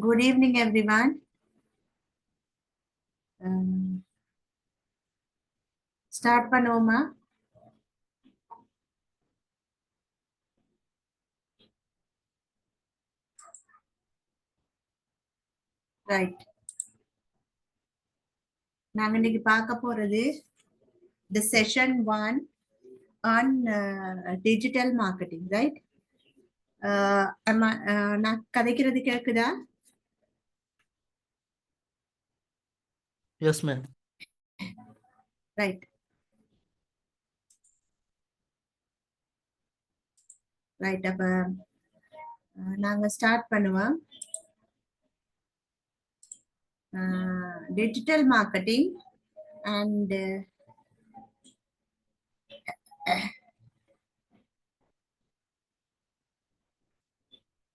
Good evening, everyone. Start பண்ணுவோமா? Right. நாங்க இன்னைக்கு பார்க்க போறது the session 1 on digital marketing, right? நான் கதைக்கிறது கேக்குதா? Yes, ma'am. Right. Right. அப்ப நாங்க ஸ்டார்ட் பண்ணுவோம். Digital marketing and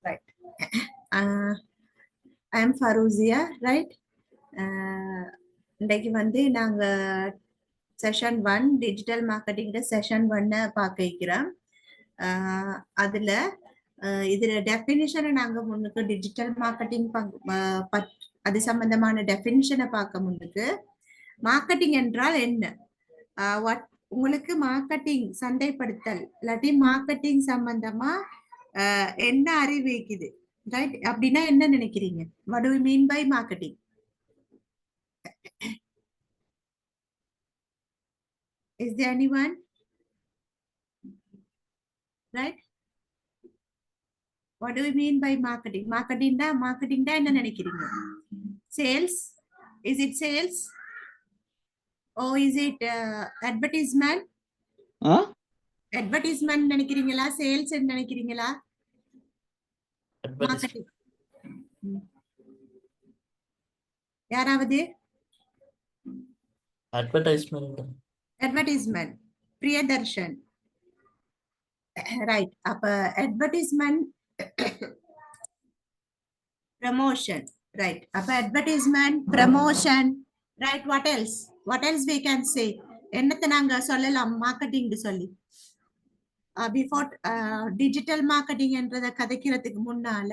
right. I am Faruzia, right? இன்னைக்கு வந்து நாங்க செஷன் 1 டிஜிட்டல் மார்க்கெட்டிங் செஷன் 1 பார்க்க இருக்கிறோம். அதுல இதுல டெஃபினிஷனை நாங்க முன்னுக்கு டிஜிட்டல் மார்க்கெட்டிங் அது சம்பந்தமான டெஃபினிஷனை பார்க்க முன்னுக்கு மார்க்கெட்டிங் என்றால் என்ன, உங்களுக்கு மார்க்கெட்டிங் சந்தைப்படுத்தல் இல்லாட்டி மார்க்கெட்டிங் சம்பந்தமா என்ன அறிவு இருக்குது, ரைட்? அப்படின்னா என்ன நினைக்கிறீங்க? What do we mean by marketing? Is there anyone? Right? What do we mean by marketing? Marketing da enna nenikiringa? Sales? Is it sales? Or is it advertisement? Advertisement nenikiringala? Sales enna nenikiringala? Marketing. Yaravadu? Advertisement. Advertisement. Priyadarshan. Right. Advertisement promotion. Right. Advertisement promotion. Right. What else? What else we can say? என்னத்தை நாங்க சொல்லலாம் marketing சொல்லி? Before digital marketing என்றதை கதைக்கிறதுக்கு முன்னால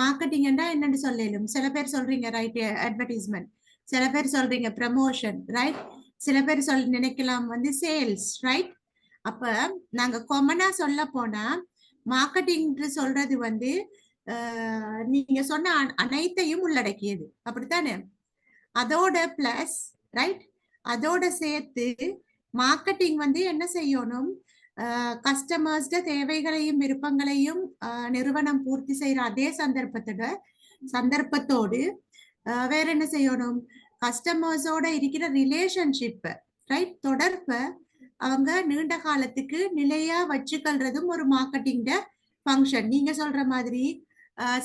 marketing என்றா என்னன்னு சொல்லலும். சில பேர் சொல்றீங்க ரைட் அட்வர்டைஸ்மெண்ட், சில பேர் சொல்றீங்க ப்ரமோஷன், ரைட்? சில பேர் நினைக்கலாம் வந்து சேல்ஸ், ரைட்? அப்ப நாங்க காமனா சொல்ல போனா மார்க்கெட்டிங் சொல்றது வந்து நீங்க சொன்ன அனைத்தையும் உள்ளடக்கியது, அப்படித்தானே? அதோட பிளஸ், ரைட், அதோட சேர்த்து மார்க்கெட்டிங் வந்து என்ன செய்யணும், கஸ்டமர்ஸ் தேவைகளையும் விருப்பங்களையும் நிறுவனம் பூர்த்தி செய்யற அதே சந்தர்ப்பத்தோடு வேற என்ன செய்யணும், கஸ்டமர்ஸோட இருக்கிற ரிலேஷன்ஷிப், ரைட், தொடர்பை அவங்க நீண்ட காலத்துக்கு நிலையா வச்சுக்கொள்றதும் ஒரு மார்க்கெட்டிங் ஃபங்க்ஷன். நீங்க சொல்ற மாதிரி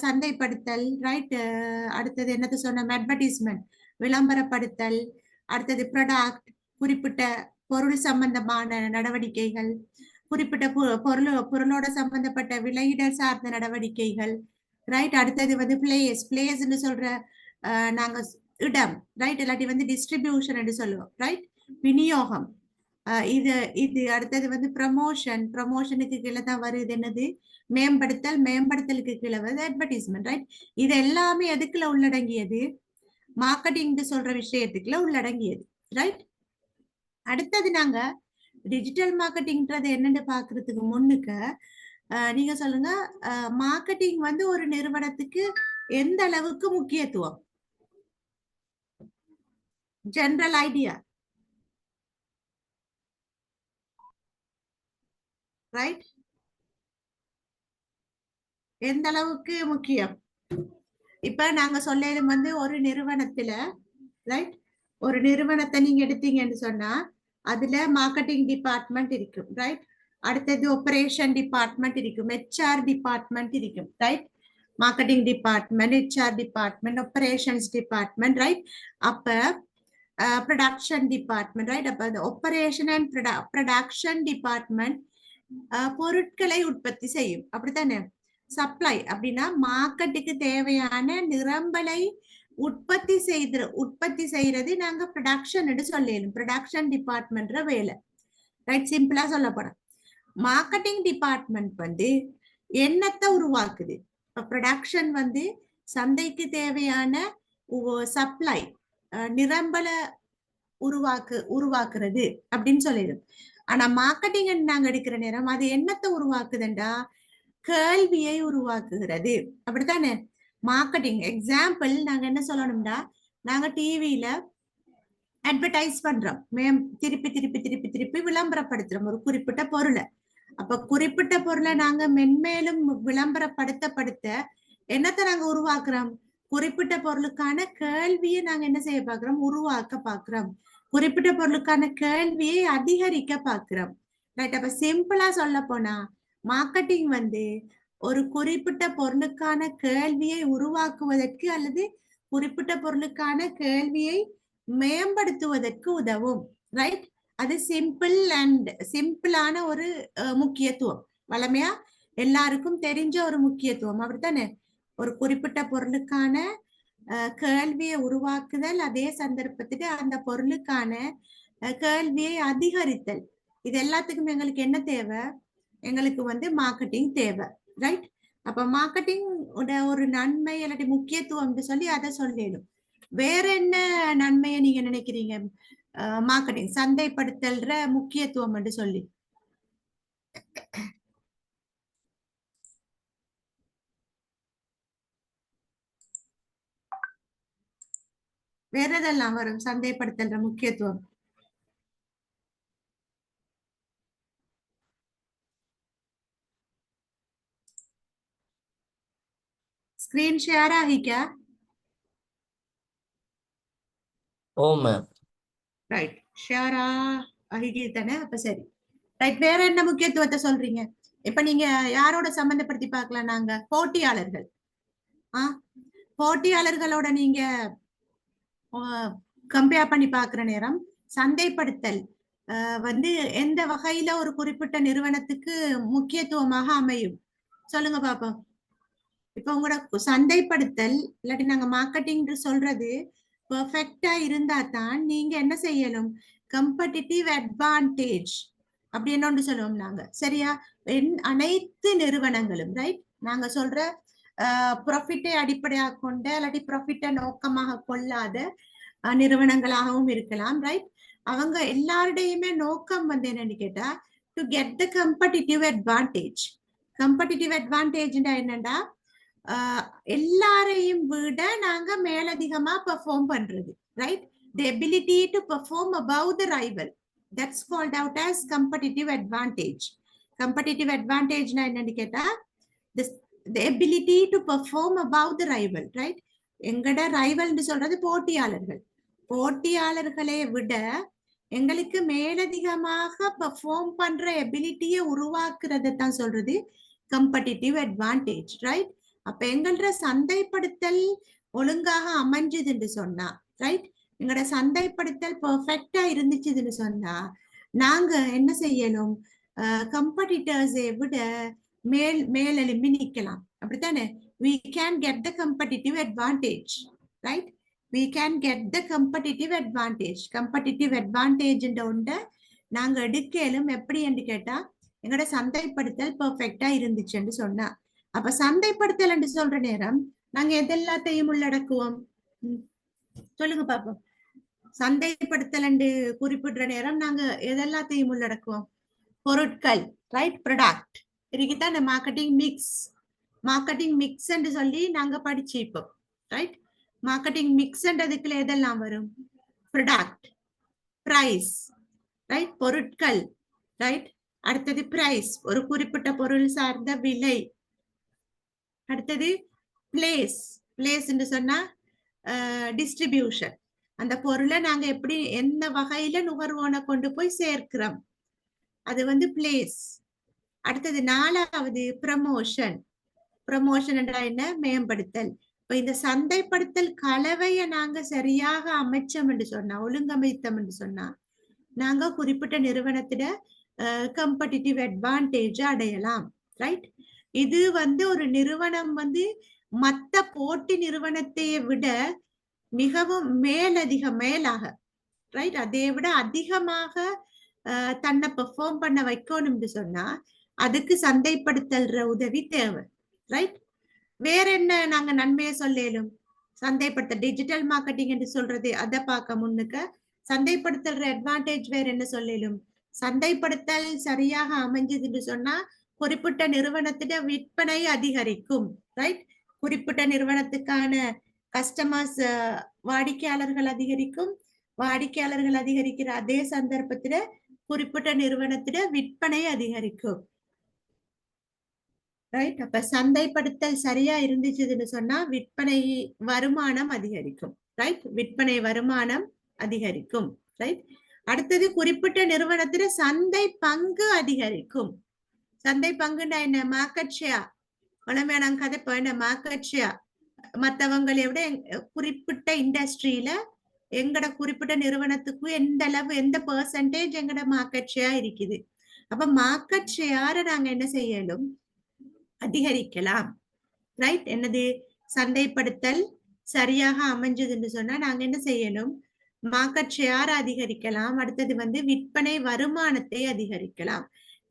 சந்தைப்படுத்தல், ரைட்? அடுத்தது என்னது சொன்ன, அட்வர்டைஸ்மெண்ட், விளம்பரப்படுத்தல். அடுத்தது ப்ராடக்ட், குறிப்பிட்ட பொருள் சம்பந்தமான நடவடிக்கைகள், குறிப்பிட்ட பொருளோட சம்பந்தப்பட்ட விலையிடல் சார்ந்த நடவடிக்கைகள், ரைட்? அடுத்தது வந்து பிளேஸ்ன்னு சொல்ற நாங்க இடம், ரைட்? இல்லாட்டி வந்து டிஸ்ட்ரிபியூஷன் என்று சொல்லுவோம், ரைட்? விநியோகம். இது அடுத்தது வந்து ப்ரமோஷனுக்கு கீழே தான் வருது என்னது, மேம்படுத்தலுக்கு கீழே வருது அட்வர்டைஸ்மெண்ட், ரைட்? இது எல்லாமே எதுக்குள்ள உள்ளடங்கியது? மார்க்கெட்டிங் சொல்ற விஷயத்துக்குள்ள உள்ளடங்கியது, ரைட்? அடுத்தது நாங்க டிஜிட்டல் மார்க்கெட்டிங்ன்றது என்னன்னு பாக்குறதுக்கு முன்னுக்கு நீங்க சொல்லுங்க, மார்க்கெட்டிங் வந்து ஒரு நிறுவனத்துக்கு எந்த அளவுக்கு முக்கியத்துவம்? General idea, right? எந்த அளவுக்கு முக்கியம்? இப்ப நாங்க சொல்லும் வந்து ஒரு நிறுவனத்துல, ரைட், ஒரு நிறுவனத்தை நீங்க எடுத்தீங்கன்னு சொன்னா அதுல மார்க்கெட்டிங் டிபார்ட்மெண்ட் இருக்கும், ரைட்? அடுத்தது ஆபரேஷன் டிபார்ட்மெண்ட் இருக்கும், ஹெச்ஆர் டிபார்ட்மெண்ட் இருக்கும், right? Marketing department, HR department, operations department, right? அப்ப ப்ரொடக்ஷன் டிபார்ட்மெண்ட், ரைட்? அப்ப அந்த ஆபரேஷன் அண்ட் ப்ரொடக்ஷன் டிபார்ட்மெண்ட் பொருட்களை உற்பத்தி செய்யும், அப்படித்தானே? சப்ளை அப்படின்னா மார்க்கெட்டுக்கு தேவையான நிரம்பலை உற்பத்தி செய்யறது நாங்க ப்ரொடக்ஷன் சொல்லணும். ப்ரொடக்ஷன் டிபார்ட்மெண்ட் வேலை, ரைட்? சிம்பிளா சொல்ல போறோம், மார்க்கெட்டிங் டிபார்ட்மெண்ட் வந்து என்னத்தை உருவாக்குது? ப்ரொடக்ஷன் வந்து சந்தைக்கு தேவையான சப்ளை நிரம்பல உருவாக்குறது அப்படின்னு சொல்லிடும். ஆனா மார்க்கெட்டிங் நாங்க எடுக்கிற நேரம் அது என்னத்தை உருவாக்குதுண்டா, கேள்வியை உருவாக்குகிறது. அப்படித்தானே மார்க்கெட்டிங். எக்ஸாம்பிள் நாங்க என்ன சொல்லணும்டா, நாங்க டிவியில அட்வர்டைஸ் பண்றோம், திருப்பி திருப்பி திருப்பி திருப்பி விளம்பரப்படுத்துறோம் ஒரு குறிப்பிட்ட பொருளை. அப்ப குறிப்பிட்ட பொருளை நாங்க மென்மேலும் விளம்பரப்படுத்த என்னத்தை நாங்க உருவாக்குறோம், குறிப்பிட்ட பொருளுக்கான கேள்வியை நாங்க என்ன செய்ய பாக்குறோம், உருவாக்க பாக்குறோம். குறிப்பிட்ட பொருளுக்கான கேள்வியை அதிகரிக்க பாக்குறோம். ரைட். அப்ப சிம்பிளா சொல்ல போனா மார்க்கெட்டிங் வந்து ஒரு குறிப்பிட்ட பொருளுக்கான கேள்வியை உருவாக்குவதற்கு அல்லது குறிப்பிட்ட பொருளுக்கான கேள்வியை மேம்படுத்துவதற்கு உதவும். ரைட். அது சிம்பிளான ஒரு முக்கியத்துவம், வளமையா எல்லாருக்கும் தெரிஞ்ச ஒரு முக்கியத்துவம். அப்படித்தானே ஒரு குறிப்பிட்ட பொருளுக்கான கேள்வியை உருவாக்குதல், அதே சந்தர்ப்பத்துக்கு அந்த பொருளுக்கான கேள்வியை அதிகரித்தல். இது எல்லாத்துக்கும் எங்களுக்கு என்ன தேவை, எங்களுக்கு வந்து மார்க்கெட்டிங் தேவை. ரைட். அப்ப மார்க்கெட்டிங் ஒரு நன்மை இல்லாட்டி முக்கியத்துவம் சொல்லி அதை சொல்லிடும். வேற என்ன நன்மையை நீங்க நினைக்கிறீங்க மார்க்கெட்டிங் சந்தைப்படுத்தல்ற முக்கியத்துவம் என்று சொல்லி? வேற எதெல்லாம் வரும் சந்தைப்படுத்தல்ற முக்கியத்துவம்? स्क्रीन शेयर आही क्या? ओ मैम. ரைட். ஷேர் ஆகி தானே? அப்ப சரி. ரைட். வேற என்ன முக்கியத்துவத்தை சொல்றீங்க? இப்ப நீங்க யாரோட சம்பந்தப்படுத்தி பார்க்கலாம், நாங்க போட்டியாளர்கள். போட்டியாளர்களோட நீங்க கம்பேர் பண்ணி பாக்குற நேரம் சந்தைப்படுத்தல் வந்து எந்த வகையில ஒரு குறிப்பிட்ட நிறுவனத்துக்கு முக்கியத்துவமாக அமையும் சொல்லுங்க பாப்போம். இப்ப உங்களோட சந்தைப்படுத்தல் இல்லாட்டி நாங்க மார்க்கெட்டிங் சொல்றது பெர்ஃபெக்டா இருந்தா தான் நீங்க என்ன செய்யணும், கம்படிட்டிவ் அட்வான்டேஜ் அப்படி என்ன சொல்லுவோம் நாங்க. சரியா? அனைத்து நிறுவனங்களும் ரைட், நாங்க சொல்ற ப்ராஃபிட்டை அடிப்படையாக கொண்ட இல்லாட்டி ப்ராஃபிட்டை நோக்கமாக கொள்ளாத நிறுவனங்களாகவும் இருக்கலாம். ரைட். அவங்க எல்லாருடையுமே நோக்கம் வந்து என்னன்னு கேட்டா to get the competitive advantage. Competitive advantage என்னன்னா எல்லாரையும் விட நாங்க மேலதிகமா பெர்ஃபார்ம் பண்றது. Right. The ability to perform above the rival, that's called out as competitive advantage. competitive advantage na என்னன்னு கேட்டா the ability to perform above the rival. Right. எங்கட ரைவல்னு சொல்றது போட்டியாளர்கள். போட்டியாளர்களை விட எங்களுக்கு மேலதிகமாக பெர்ஃபார்ம் பண்ற எபிலிட்டியை உருவாக்குறதை தான் சொல்றது கம்படிட்டிவ் அட்வான்டேஜ். ரைட். அப்ப எங்களோட சந்தைப்படுத்தல் ஒழுங்காக அமைஞ்சதுன்னு சொன்னா, ரைட், எங்களோட சந்தைப்படுத்தல் பெர்ஃபெக்டா இருந்துச்சுன்னு சொன்னா நாங்க என்ன செய்யணும், கம்படிட்டர்ஸை விட மேலெலும்பி நிக்கலாம். அப்படித்தானே? we can get the competitive advantage. Right. we can get the competitive advantage. competitive advantage ஒன்றை நாங்க எடுக்கலும் எப்படி என்று கேட்டா எங்களோட சந்தைப்படுத்தல் பெர்ஃபெக்டா இருந்துச்சுன்னு சொன்னா. அப்ப சந்தைப்படுத்தல் என்று சொல்ற நேரம் நாங்க எதெல்லாத்தையும் உள்ளடக்குவோம் சொல்லுங்க பாப்போம். சந்தைப்படுத்தல் என்று குறிப்பிடுற நேரம் நாங்க எதெல்லாத்தையும் உள்ளடக்குவோம்? பொருட்கள். ரைட். ப்ராடக்ட் இருக்குதான். Marketing mix. மார்க்கெட்டிங் மிக்ஸ் என்று சொல்லி நாங்க படிச்சிருப்போம். ரைட். மார்க்கெட்டிங் மிக்ஸ் என்றதுக்குள்ள எதெல்லாம் வரும்? Product, price. ரைட். பொருட்கள். ரைட். அடுத்தது பிரைஸ், ஒரு குறிப்பிட்ட பொருள் சார்ந்த விலை. அடுத்தது பிளேஸ். பிளேஸ் என்று சொன்னா டிஸ்ட்ரிபியூஷன். அந்த பொருளை நாங்க எப்படி எந்த வகையில நுகர்வோனை கொண்டு போய் சேர்க்கிறோம், அது வந்து பிளேஸ். அடுத்தது நாலாவது ப்ரமோஷன். ப்ரமோஷன் என்றா என்ன? மேம்படுத்தல். இப்ப இந்த சந்தைப்படுத்தல் கலவையை நாங்க சரியாக அமைச்சோம் என்று சொன்னா, ஒழுங்கமைத்தோம் என்று சொன்னா நாங்க குறிப்பிட்ட நிறுவனத்திட கம்படிட்டிவ் அட்வான்டேஜ் அடையலாம். ரைட். இது வந்து ஒரு நிறுவனம் வந்து மற்ற போட்டி நிறுவனத்தை விட மிகவும் மேலாக, ரைட், அதை விட அதிகமாக தன்னை பெர்ஃபார்ம் பண்ண வைக்கணும்னு சொன்னா அதுக்கு சந்தைப்படுத்தல் உதவி தேவை. ரைட். வேற என்ன நாங்க நன்மையை சொல்லேலும் சந்தைப்படுத்த டிஜிட்டல் மார்க்கெட்டிங் என்று சொல்றது அதை பார்க்க முன்னுக்க சந்தைப்படுத்தல் அட்வான்டேஜ் வேற என்ன சொல்லேலும் சந்தைப்படுத்தல் சரியாக அமைஞ்சதுன்னு சொன்னா குறிப்பிட்ட நிறுவனத்திட விற்பனை அதிகரிக்கும். ரைட், குறிப்பிட்ட நிறுவனத்துக்கான கஸ்டமர்ஸ் வாடிக்கையாளர்கள் அதிகரிக்கும். வாடிக்கையாளர்கள் அதிகரிக்கிற அதே சந்தர்ப்பத்தில குறிப்பிட்ட நிறுவனத்திட விற்பனை அதிகரிக்கும். ரைட், அப்ப சந்தைப்படுத்தல் சரியா இருந்துச்சுன்னு சொன்னா விற்பனை வருமானம் அதிகரிக்கும். ரைட், விற்பனை வருமானம் அதிகரிக்கும். ரைட், அடுத்தது குறிப்பிட்ட நிறுவனத்தில சந்தை பங்கு அதிகரிக்கும். சந்தை பங்குன்னா என்ன? Market share. வளமையான கதை என்ன? Market share. மற்றவங்களை விட குறிப்பிட்ட இண்டஸ்ட்ரியில எங்கட குறிப்பிட்ட நிறுவனத்துக்கு எந்த அளவு எந்த பெர்சன்டேஜ் எங்கட மார்க்கெட் ஷேர் இருக்குது. அப்ப மார்க்கெட் ஷேரை நாங்க என்ன செய்யலும்? அதிகரிக்கலாம். ரைட், என்னது? சந்தைப்படுத்தல் சரியாக அமைஞ்சதுன்னு சொன்னா நாங்க என்ன செய்யணும்? மார்க்கெட் ஷேர் அதிகரிக்கலாம். அடுத்தது விற்பனை வருமானத்தை அதிகரிக்கலாம்.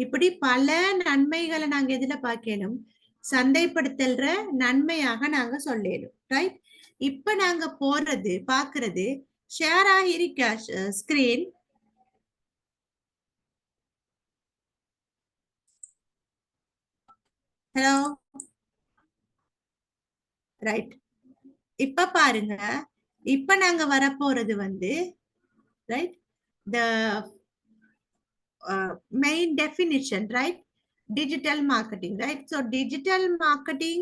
இப்படி பல நன்மைகளை நாங்க எதுல பார்க்கணும்? சந்தைப்படுத்தல்ற நன்மையாக நாங்க சொல்லணும். ரைட், இப்ப நாங்க போறது பாக்குறது ஷேர் ஆகிருக்கா ஸ்கிரீன்? ஹலோ, ரைட், இப்ப பாருங்க. இப்ப நாங்க வரப்போறது right, the main definition, right? Digital marketing, right? So digital marketing,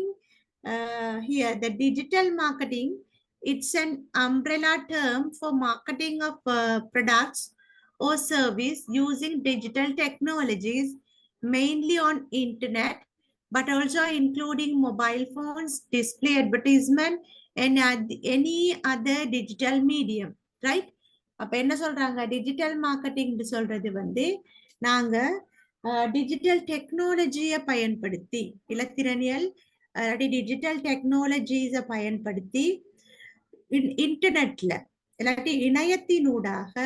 here the digital marketing, it's an umbrella term for marketing of products or service using digital technologies, mainly on internet, but also including mobile phones, display advertisement, and any other digital medium, right? அப்ப என்ன சொல்றாங்க? Digital marketing சொல்றது நாங்க digital டெக்னாலஜியை பயன்படுத்தி இலத்திரனியல் digital டெக்னாலஜிஸை பயன்படுத்தி இன்டர்நெட்ல இல்லாட்டி இணையத்தினூடாக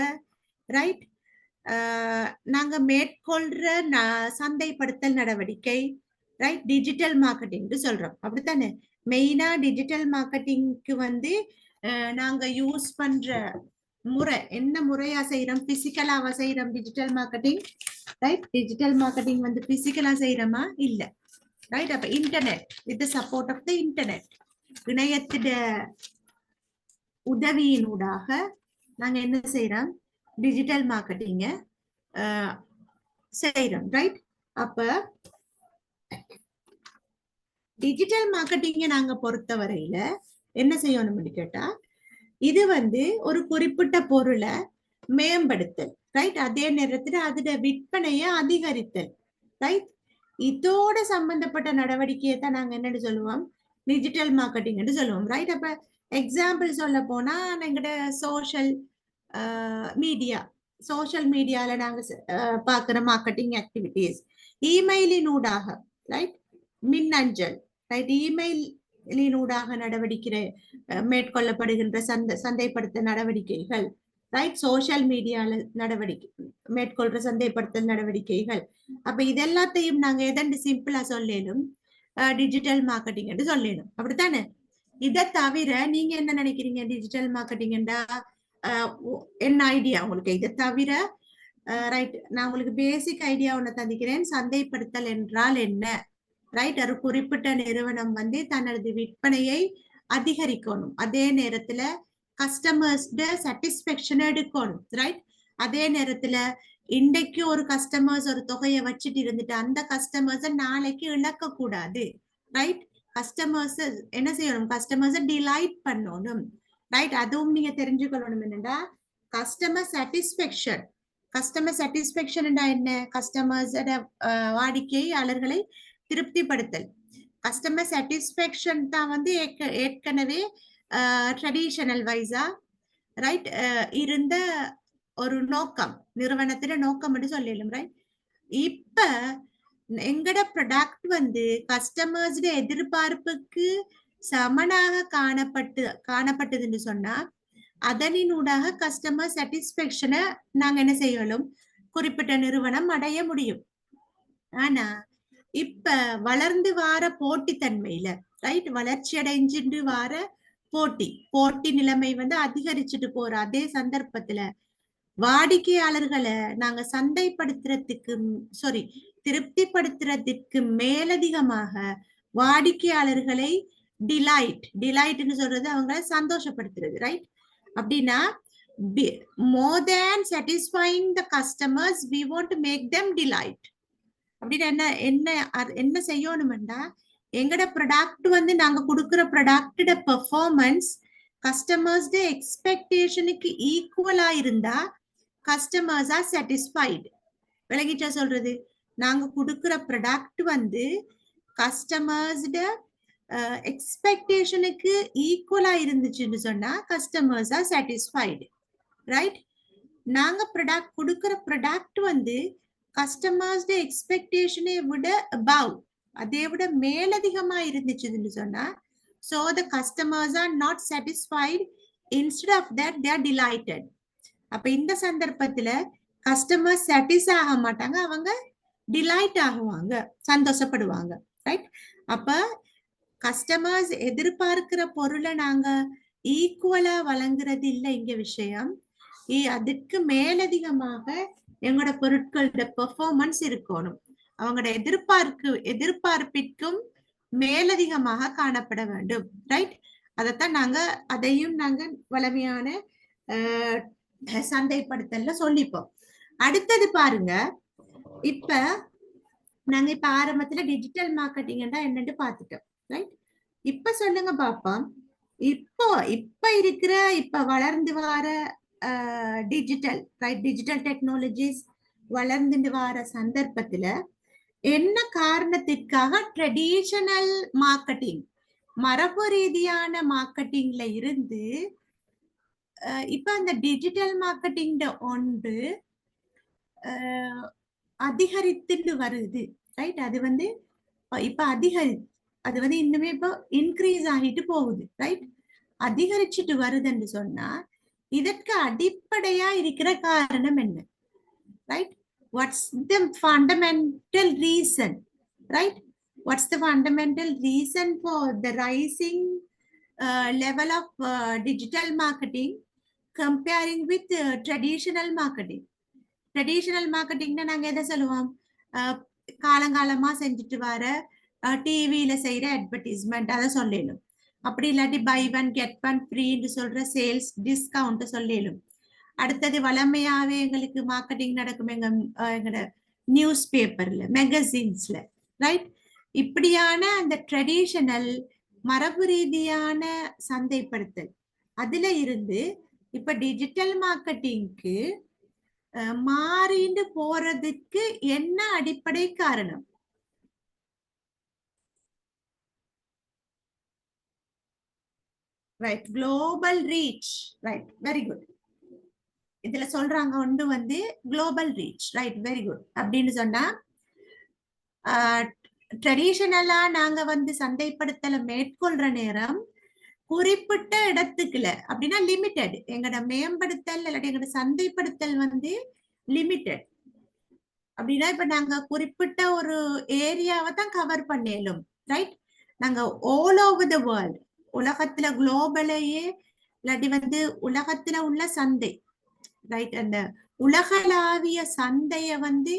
ரைட் நாங்க மேற்கொள்ற சந்தைப்படுத்தல் நடவடிக்கை ரைட் டிஜிட்டல் மார்க்கெட்டிங் சொல்றோம். அப்படித்தானே? மெயினா டிஜிட்டல் மார்க்கெட்டிங்க்கு நாங்க யூஸ் பண்ற முறை என்ன முறையா செய்யறோம்? பிசிக்கலாவா செய்யறோம் digital marketing? Right, digital marketing பிசிக்கலா செய்யறோமா? இல்ல. ரைட், அப்ப internet with the support of the internet, இணையத்திட உதவியினூடாக நாங்க என்ன செய்யறோம்? டிஜிட்டல் மார்க்கெட்டிங்க செய்யறோம். ரைட், அப்ப டிஜிட்டல் மார்க்கெட்டிங்க நாங்க பொறுத்த வரையில என்ன செய்யணும்னு கேட்டா இது ஒரு குறிப்பிட்ட பொருளை மேம்படுத்தல். ரைட், அதே நேரத்துல அதோட விற்பனையை அதிகரித்தல். ரைட், இதோட சம்பந்தப்பட்ட நடவடிக்கையை தான் நாங்க என்னன்னு சொல்லுவோம்? டிஜிட்டல் மார்க்கெட்டிங் சொல்லுவோம். ரைட், அப்ப எக்ஸாம்பிள் சொல்ல போனா எங்கட சோஷியல் மீடியால நாங்க பாக்குற மார்க்கெட்டிங் ஆக்டிவிட்டிஸ், இமெயிலினூடாக ரைட், மின்னஞ்சல் ரைட், இமெயிலினூடாக நடவடிக்கை மேற்கொள்ளப்படுகின்ற சந்தைப்படுத்த நடவடிக்கைகள் ரைட், சோஷியல் மீடியால மேற்கொள்ற சந்தைப்படுத்தல் நடவடிக்கைகள். அப்ப இதெல்லாத்தையும் நாங்க எதண்டு சிம்பிளா சொல்லலும் டிஜிட்டல் மார்க்கெட்டிங் என்று சொல்லணும். அப்படித்தானே? இதை தவிர நீங்க என்ன நினைக்கிறீங்க? டிஜிட்டல் மார்க்கெட்டிங் என்ன ஐடியா உங்களுக்கு? இதை தவிர ரைட், நான் உங்களுக்கு பேசிக் ஐடியா ஒண்ணு தந்திக்கிறேன். சந்தைப்படுத்தல் என்றால் என்ன? ரைட், ஒரு குறிப்பிட்ட நிறுவனம் தனது விற்பனையை அதிகரிக்கணும், அதே நேரத்துல கஸ்டமர்ஸ் சாட்டிஸ்பேக்ஷன் எடுக்கணும். ரைட், அதே நேரத்துல இன்றைக்கு ஒரு கஸ்டமர்ஸ் ஒரு தொகையை வச்சுட்டு இருந்துட்டு அந்த கஸ்டமர்ஸை நாளைக்கு இழக்க கூடாது. ரைட், கஸ்டமர்ஸ் என்ன செய்யணும்? கஸ்டமர்ஸை டிலைட் பண்ணணும். ரைட், அதுவும் நீங்க தெரிஞ்சுக்கணும். என்னன்னா கஸ்டமர் சாட்டிஸ்பேக்ஷன் என்ன? கஸ்டமர்ஸோட வாடிக்கையாளர்களை திருப்திப்படுத்தல். கஸ்டமர் சாட்டிஸ்பேக்ஷன் தான் ஏற்கனவே ட்ரெடிஷனல் வைஸா ரைட் இருந்த ஒரு நோக்கம், நிறுவனத்தின நோக்கம் என்று சொல்லலும். ரைட், இப்ப எங்கட ப்ராடக்ட் கஸ்டமர்ஸ் எதிர்பார்ப்புக்கு சமனாக காணப்பட்டதுன்னு சொன்னா அதனினூடாக கஸ்டமர் சாட்டிஸ்பேக்ஷனை நாங்க என்ன செய்யலும்? குறிப்பிட்ட நிறுவனம் அடைய முடியும். ஆனா இப்ப வளர்ந்து வார போட்டித்தன்மையில ரைட்? வளர்ச்சி அடைஞ்சிட்டு வார போட்டி நிலைமை வந்து அதிகரிச்சுட்டு போற அதே சந்தர்ப்பத்துல வாடிக்கையாளர்களை நாங்க சந்தைப்படுத்துறதுக்கு சாரி திருப்திப்படுத்துறதுக்கு மேலதிகமாக வாடிக்கையாளர்களை டிலைட்னு சொல்றது அவங்களை சந்தோஷப்படுத்துறது, ரைட்? அப்படின்னா more than satisfying the customers we want to make them delight. அப்படின்னு என்ன என்ன என்ன செய்யணும்டா, எங்கட ப்ராடக்ட் வந்து நாங்க கொடுக்கிற ப்ராடக்டோட பெர்ஃபார்மன்ஸ் கஸ்டமர்ஸ் எக்ஸ்பெக்டேஷனுக்கு ஈக்குவலா இருந்தா கஸ்டமர்ஸ் ஆர் சாட்டிஸ்ஃபைடு. விளங்கிட்டா சொல்றது? நாங்க கொடுக்கிற ப்ராடக்ட் வந்து கஸ்டமர்ஸ் எக்ஸ்பெக்டேஷனுக்கு ஈக்குவலா இருந்துச்சுன்னு சொன்னா கஸ்டமர்ஸ் ஆர் சாட்டிஸ்ஃபைடு, ரைட்? நாங்க ப்ராடக்ட் கொடுக்கிற ப்ராடக்ட் வந்து கஸ்டமர்ஸ் எக்ஸ்பெக்டேஷனை விட அபவ், அதை விட மேலதிகமா இருந்துச்சுன்னு சொன்னா so the customers are not satisfied, instead of that they are delighted. அப்ப இந்த சந்தர்ப்பத்துல கஸ்டமர் சாட்டிஸ் ஆக மாட்டாங்க, அவங்க டிலைட் ஆகுவாங்க, சந்தோஷப்படுவாங்க, ரைட்? அப்ப கஸ்டமர்ஸ் எதிர்பார்க்கிற பொருளை நாங்க ஈக்குவலா வழங்குறது இல்லை இங்க விஷயம். அதுக்கு மேலதிகமாக எங்களோட பொருட்களோட பெர்ஃபார்மன்ஸ் இருக்கணும், அவங்களோட எதிர்பார்ப்பிற்கும் மேலதிகமாக காணப்பட வேண்டும், ரைட்? அதைத்தான் அதையும் நாங்க வலிமையான சந்தைப்படுத்தல்ல சொல்லிப்போம். அடுத்தது பாருங்க, இப்ப நாங்க இப்ப ஆரம்பத்துல டிஜிட்டல் மார்க்கெட்டிங் என்னன்னு பாத்துட்டோம், ரைட்? இப்ப சொல்லுங்க பாப்போம், இப்ப இருக்கிற இப்ப வளர்ந்து வர டிஜிட்டல், ரைட், டிஜிட்டல் டெக்னாலஜிஸ் வளர்ந்து வர சந்தர்ப்பத்துல என்ன காரணத்திற்காக ட்ரெடிஷனல் மார்க்கெட்டிங், மரபு ரீதியான மார்க்கெட்டிங்ல இருந்து இப்ப அந்த டிஜிட்டல் மார்க்கெட்டிங் ஒன்று அதிகரித்துட்டு வருது, ரைட்? அது வந்து இப்ப அது வந்து இன்னுமே இப்போ இன்க்ரீஸ் ஆகிட்டு போகுது, ரைட்? அதிகரிச்சுட்டு வருதுன்னு சொன்னா இதற்கு அடிப்படையா இருக்கிற காரணம் என்ன, right? What's the fundamental reason, right? What's the fundamental reason for the rising level of digital marketing comparing with traditional marketing? Traditional marketing நாங்க எதை சொல்லுவோம், காலங்காலமா செஞ்சுட்டு வர டிவியில செய்யற அட்வர்டைஸ்மெண்ட் அதை சொல்லலும், அப்படி இல்லாட்டி பை ஒன் கெட் ஒன் ஃப்ரீன்னு சொல்ற சேல்ஸ் டிஸ்கவுண்ட் சொல்லலும். அடுத்தது வளமையாவே எங்களுக்கு மார்க்கெட்டிங் நடக்கும் எங்களோட நியூஸ் பேப்பர்ல, மேகசின்ஸ்ல, ரைட்? இப்படியான அந்த ட்ரெடிஷனல் மரபு ரீதியான சந்தைப்படுத்தல் அதுல இருந்து இப்ப டிஜிட்டல் மார்க்கெட்டிங்க்கு மாறிண்டு போறதுக்கு என்ன அடிப்படை காரணம்? Right, global reach, right, very good. இதுல சொல்றாங்க ஒன்று வந்து global reach, right, very good. அப்படின்னு சொன்னா ட்ரெடிஷனலா நாங்க வந்து சந்தைப்படுத்தலை மேற்கொள்ற நேரம் குறிப்பிட்ட இடத்துக்குல, அப்படின்னா லிமிட்டெட், எங்களோட மேம்படுத்தல் இல்லாட்டி எங்களோட சந்தைப்படுத்தல் வந்து லிமிட்டெட். அப்படின்னா இப்ப நாங்க குறிப்பிட்ட ஒரு ஏரியாவை தான் கவர் பண்ணலும், ரைட்? நாங்க ஆல் ஓவர் த வேர்ல்ட், உலகத்துல குளோபலையே இல்லாட்டி வந்து உலகத்துல உள்ள சந்தை, ரைட், அந்த உலகளாவிய சந்தைய வந்து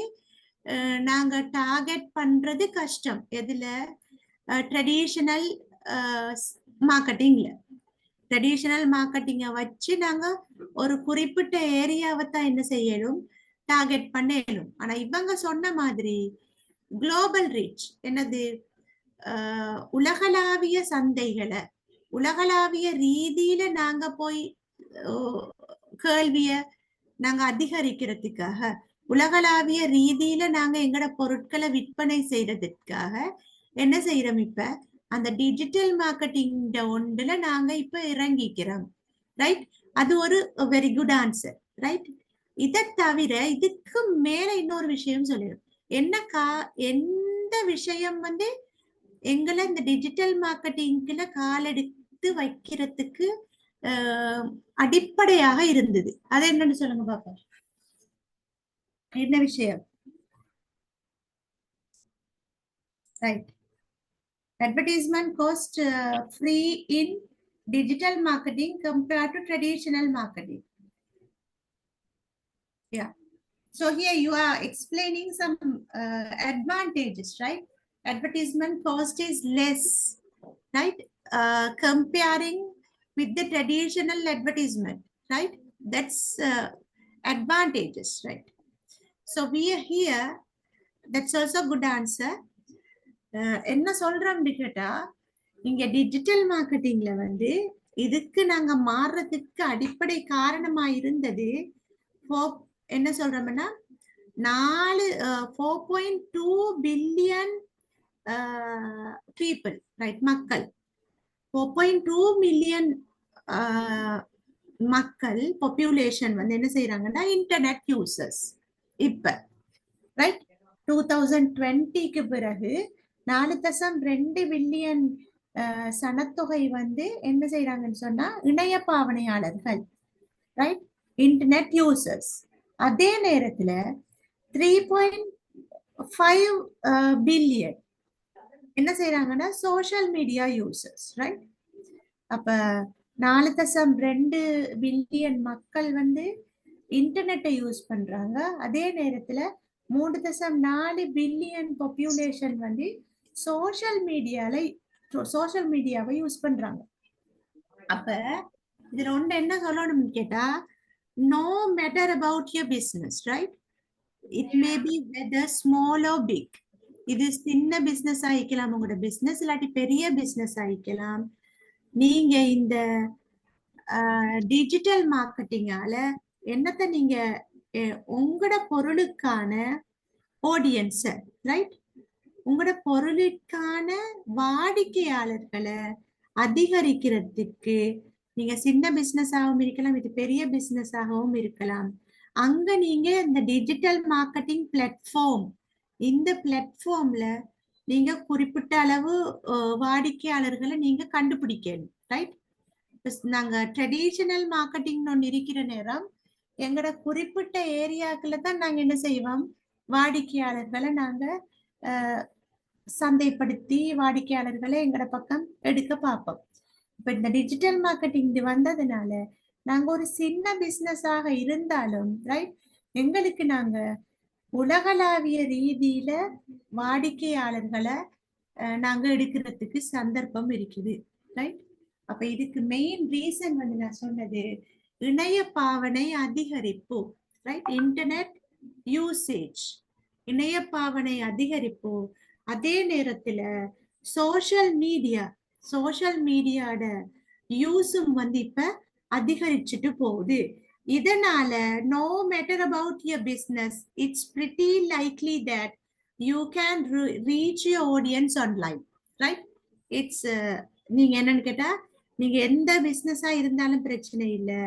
நாங்க டார்கெட் பண்றது கஷ்டம். எதுல? ட்ரெடிஷனல் மார்க்கெட்டிங்ல. ட்ரெடிஷனல் மார்க்கெட்டிங்கை வச்சு நாங்க ஒரு குறிப்பிட்ட ஏரியாவை தான் என்ன செய்யணும், டார்கெட் பண்ணலும். ஆனா இவங்க சொன்ன மாதிரி குளோபல் ரீச் என்னது, உலகளாவிய சந்தைகளை உலகளாவிய ரீதியில நாங்க போய் கேள்விய நாங்க அதிகரிக்கிறதுக்காக, உலகளாவிய ரீதியில நாங்க எங்கட பொருட்களை விற்பனை செய்யறதுக்காக என்ன செய்யறோம், இப்ப அந்த டிஜிட்டல் மார்க்கெட்டிங் ஒன்றுல நாங்க இப்ப இறங்கிக்கிறோம், ரைட்? அது ஒரு வெரி குட் ஆன்சர், ரைட்? இதை தவிர இதுக்கு மேல இன்னொரு விஷயம் சொல்லிடும். எந்த விஷயம் வந்து எங்களை இந்த டிஜிட்டல் மார்க்கெட்டிங்ல காலெடுத்து வைக்கிறதுக்கு அடிப்படையாக இருந்தது, அது என்னன்னு சொல்லுங்க பாப்பா. என்ன விஷயம்? Right, advertisement cost free in digital marketing compared to traditional marketing. Yeah. So here you are explaining some advantages, right? Advertisement cost is less, right? Comparing with the traditional advertisement, right? That's advantages, right? So we are here. That's also a good answer. என்ன சொல்றோம்னு கேட்டா இங்க digital மார்க்கெட்டிங்ல வந்து இதுக்கு நாங்க மாறுறதுக்கு அடிப்படை காரணமா இருந்தது என்ன சொல்றோம்னா 4.2 பில்லியன் பீப்புள், ரைட்? மக்கள் 4.2 மில்லியன் மக்கள் பாப்புலேஷன் வந்து என்ன செய்யறாங்கன்னா இன்டர்நெட் யூசர்ஸ். இப்ப ரைட் 2020க்கு பிறகு 4.2 பில்லியன் சனத்தொகை வந்து என்ன செய்யறாங்கன்னு சொன்னா இணைய பாவனையாளர்கள், ரைட்? Internet users. அதே நேரத்துல 3.5 பில்லியன் என்ன செய்யறாங்கன்னா சோஷியல் மீடியா யூசர்ஸ், ரைட்? அப்ப 4.2 பில்லியன் மக்கள் வந்து இன்டர்நெட்டை யூஸ் பண்றாங்க. அதே நேரத்துல 3.4 பில்லியன் பாப்புலேஷன் வந்து சோஷியல் மீடியாவை யூஸ் பண்றாங்க. அப்ப இதுல ஒன்று என்ன சொல்லணும்னு கேட்டா, no matter about your business, right? It may be whether small or big. இது சின்ன பிசினஸ் ஆயிக்கலாம், உங்களோட பிசினஸ் இல்லாட்டி பெரிய பிசினஸ் ஆயிக்கலாம். நீங்க இந்த டிஜிட்டல் மார்க்கெட்டிங்கால என்னத்த நீங்க உங்களோட பொருளுக்கான ஆடியன்ஸ, ரைட்? உங்களோட பொருளுக்கான வாடிக்கையாளர்களை அதிகரிக்கிறதுக்கு நீங்க சின்ன பிசினஸ் ஆகவும் இருக்கலாம், இது பெரிய பிசினஸ் ஆகவும் இருக்கலாம். அங்க நீங்க இந்த டிஜிட்டல் மார்க்கெட்டிங் பிளாட்ஃபார்ம், இந்த பிளாட்ஃபார்ம்ல நீங்க குறிப்பிட்ட அளவு வாடிக்கையாளர்களை நீங்க கண்டுபிடிக்கணும், ரைட்? நாங்க ட்ரெடிஷனல் மார்க்கெட்டிங் ஒன்று இருக்கிற நேரம் எங்களோட குறிப்பிட்ட ஏரியாக்குள்ள தான் நாங்க என்ன செய்வோம், வாடிக்கையாளர்களை நாங்க சந்தைப்படுத்தி வாடிக்கையாளர்களை எங்களோட பக்கம் எடுக்க பார்ப்போம். இப்ப இந்த டிஜிட்டல் மார்க்கெட்டிங் வந்ததுனால நாங்க ஒரு சின்ன பிசினஸாக இருந்தாலும், ரைட், எங்களுக்கு நாங்க உலகளாவிய ரீதியில வாடிக்கையாளர்களை நாங்க எடுக்கிறதுக்கு சந்தர்ப்பம் இருக்குது, ரைட்? அப்ப இதுக்கு மெயின் ரீசன் வந்து நான் சொன்னது இணைய பாவனை அதிகரிப்பு, ரைட்? இன்டர்நெட் யூசேஜ், இணைய பாவனை அதிகரிப்பு. அதே நேரத்துல சோஷியல் மீடியாட யூஸும் வந்து இப்ப அதிகரிச்சுட்டு போகுது. இதனால no matter about your business, it's pretty likely that you can reach your audience online, right? It's நீங்க என்னன்னு கேட்டா, நீங்க எந்த பிசினஸா இருந்தாலும் பிரச்சனை இல்லை,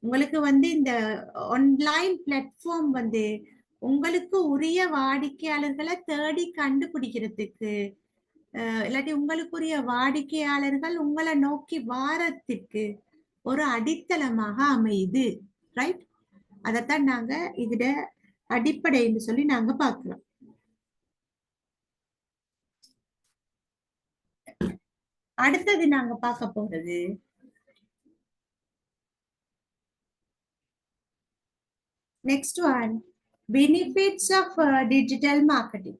உங்களுக்கு வந்து இந்த ஆன்லைன் பிளாட்ஃபார்ம் வந்து உங்களுக்கு உரிய வாடிக்கையாளர்களை தேடி கண்டுபிடிக்கிறதுக்கு, இல்லாட்டி உங்களுக்குரிய வாடிக்கையாளர்கள் உங்களை நோக்கி வாரத்திற்கு ஒரு அடித்தளமாக அமையுது, ரைட்? அதைத்தான் நாங்க இதுல அடிப்படைன்னு சொல்லி நாங்க பார்க்கிறோம். அடுத்தது நாங்க பார்க்க போறது next one, benefits of digital marketing.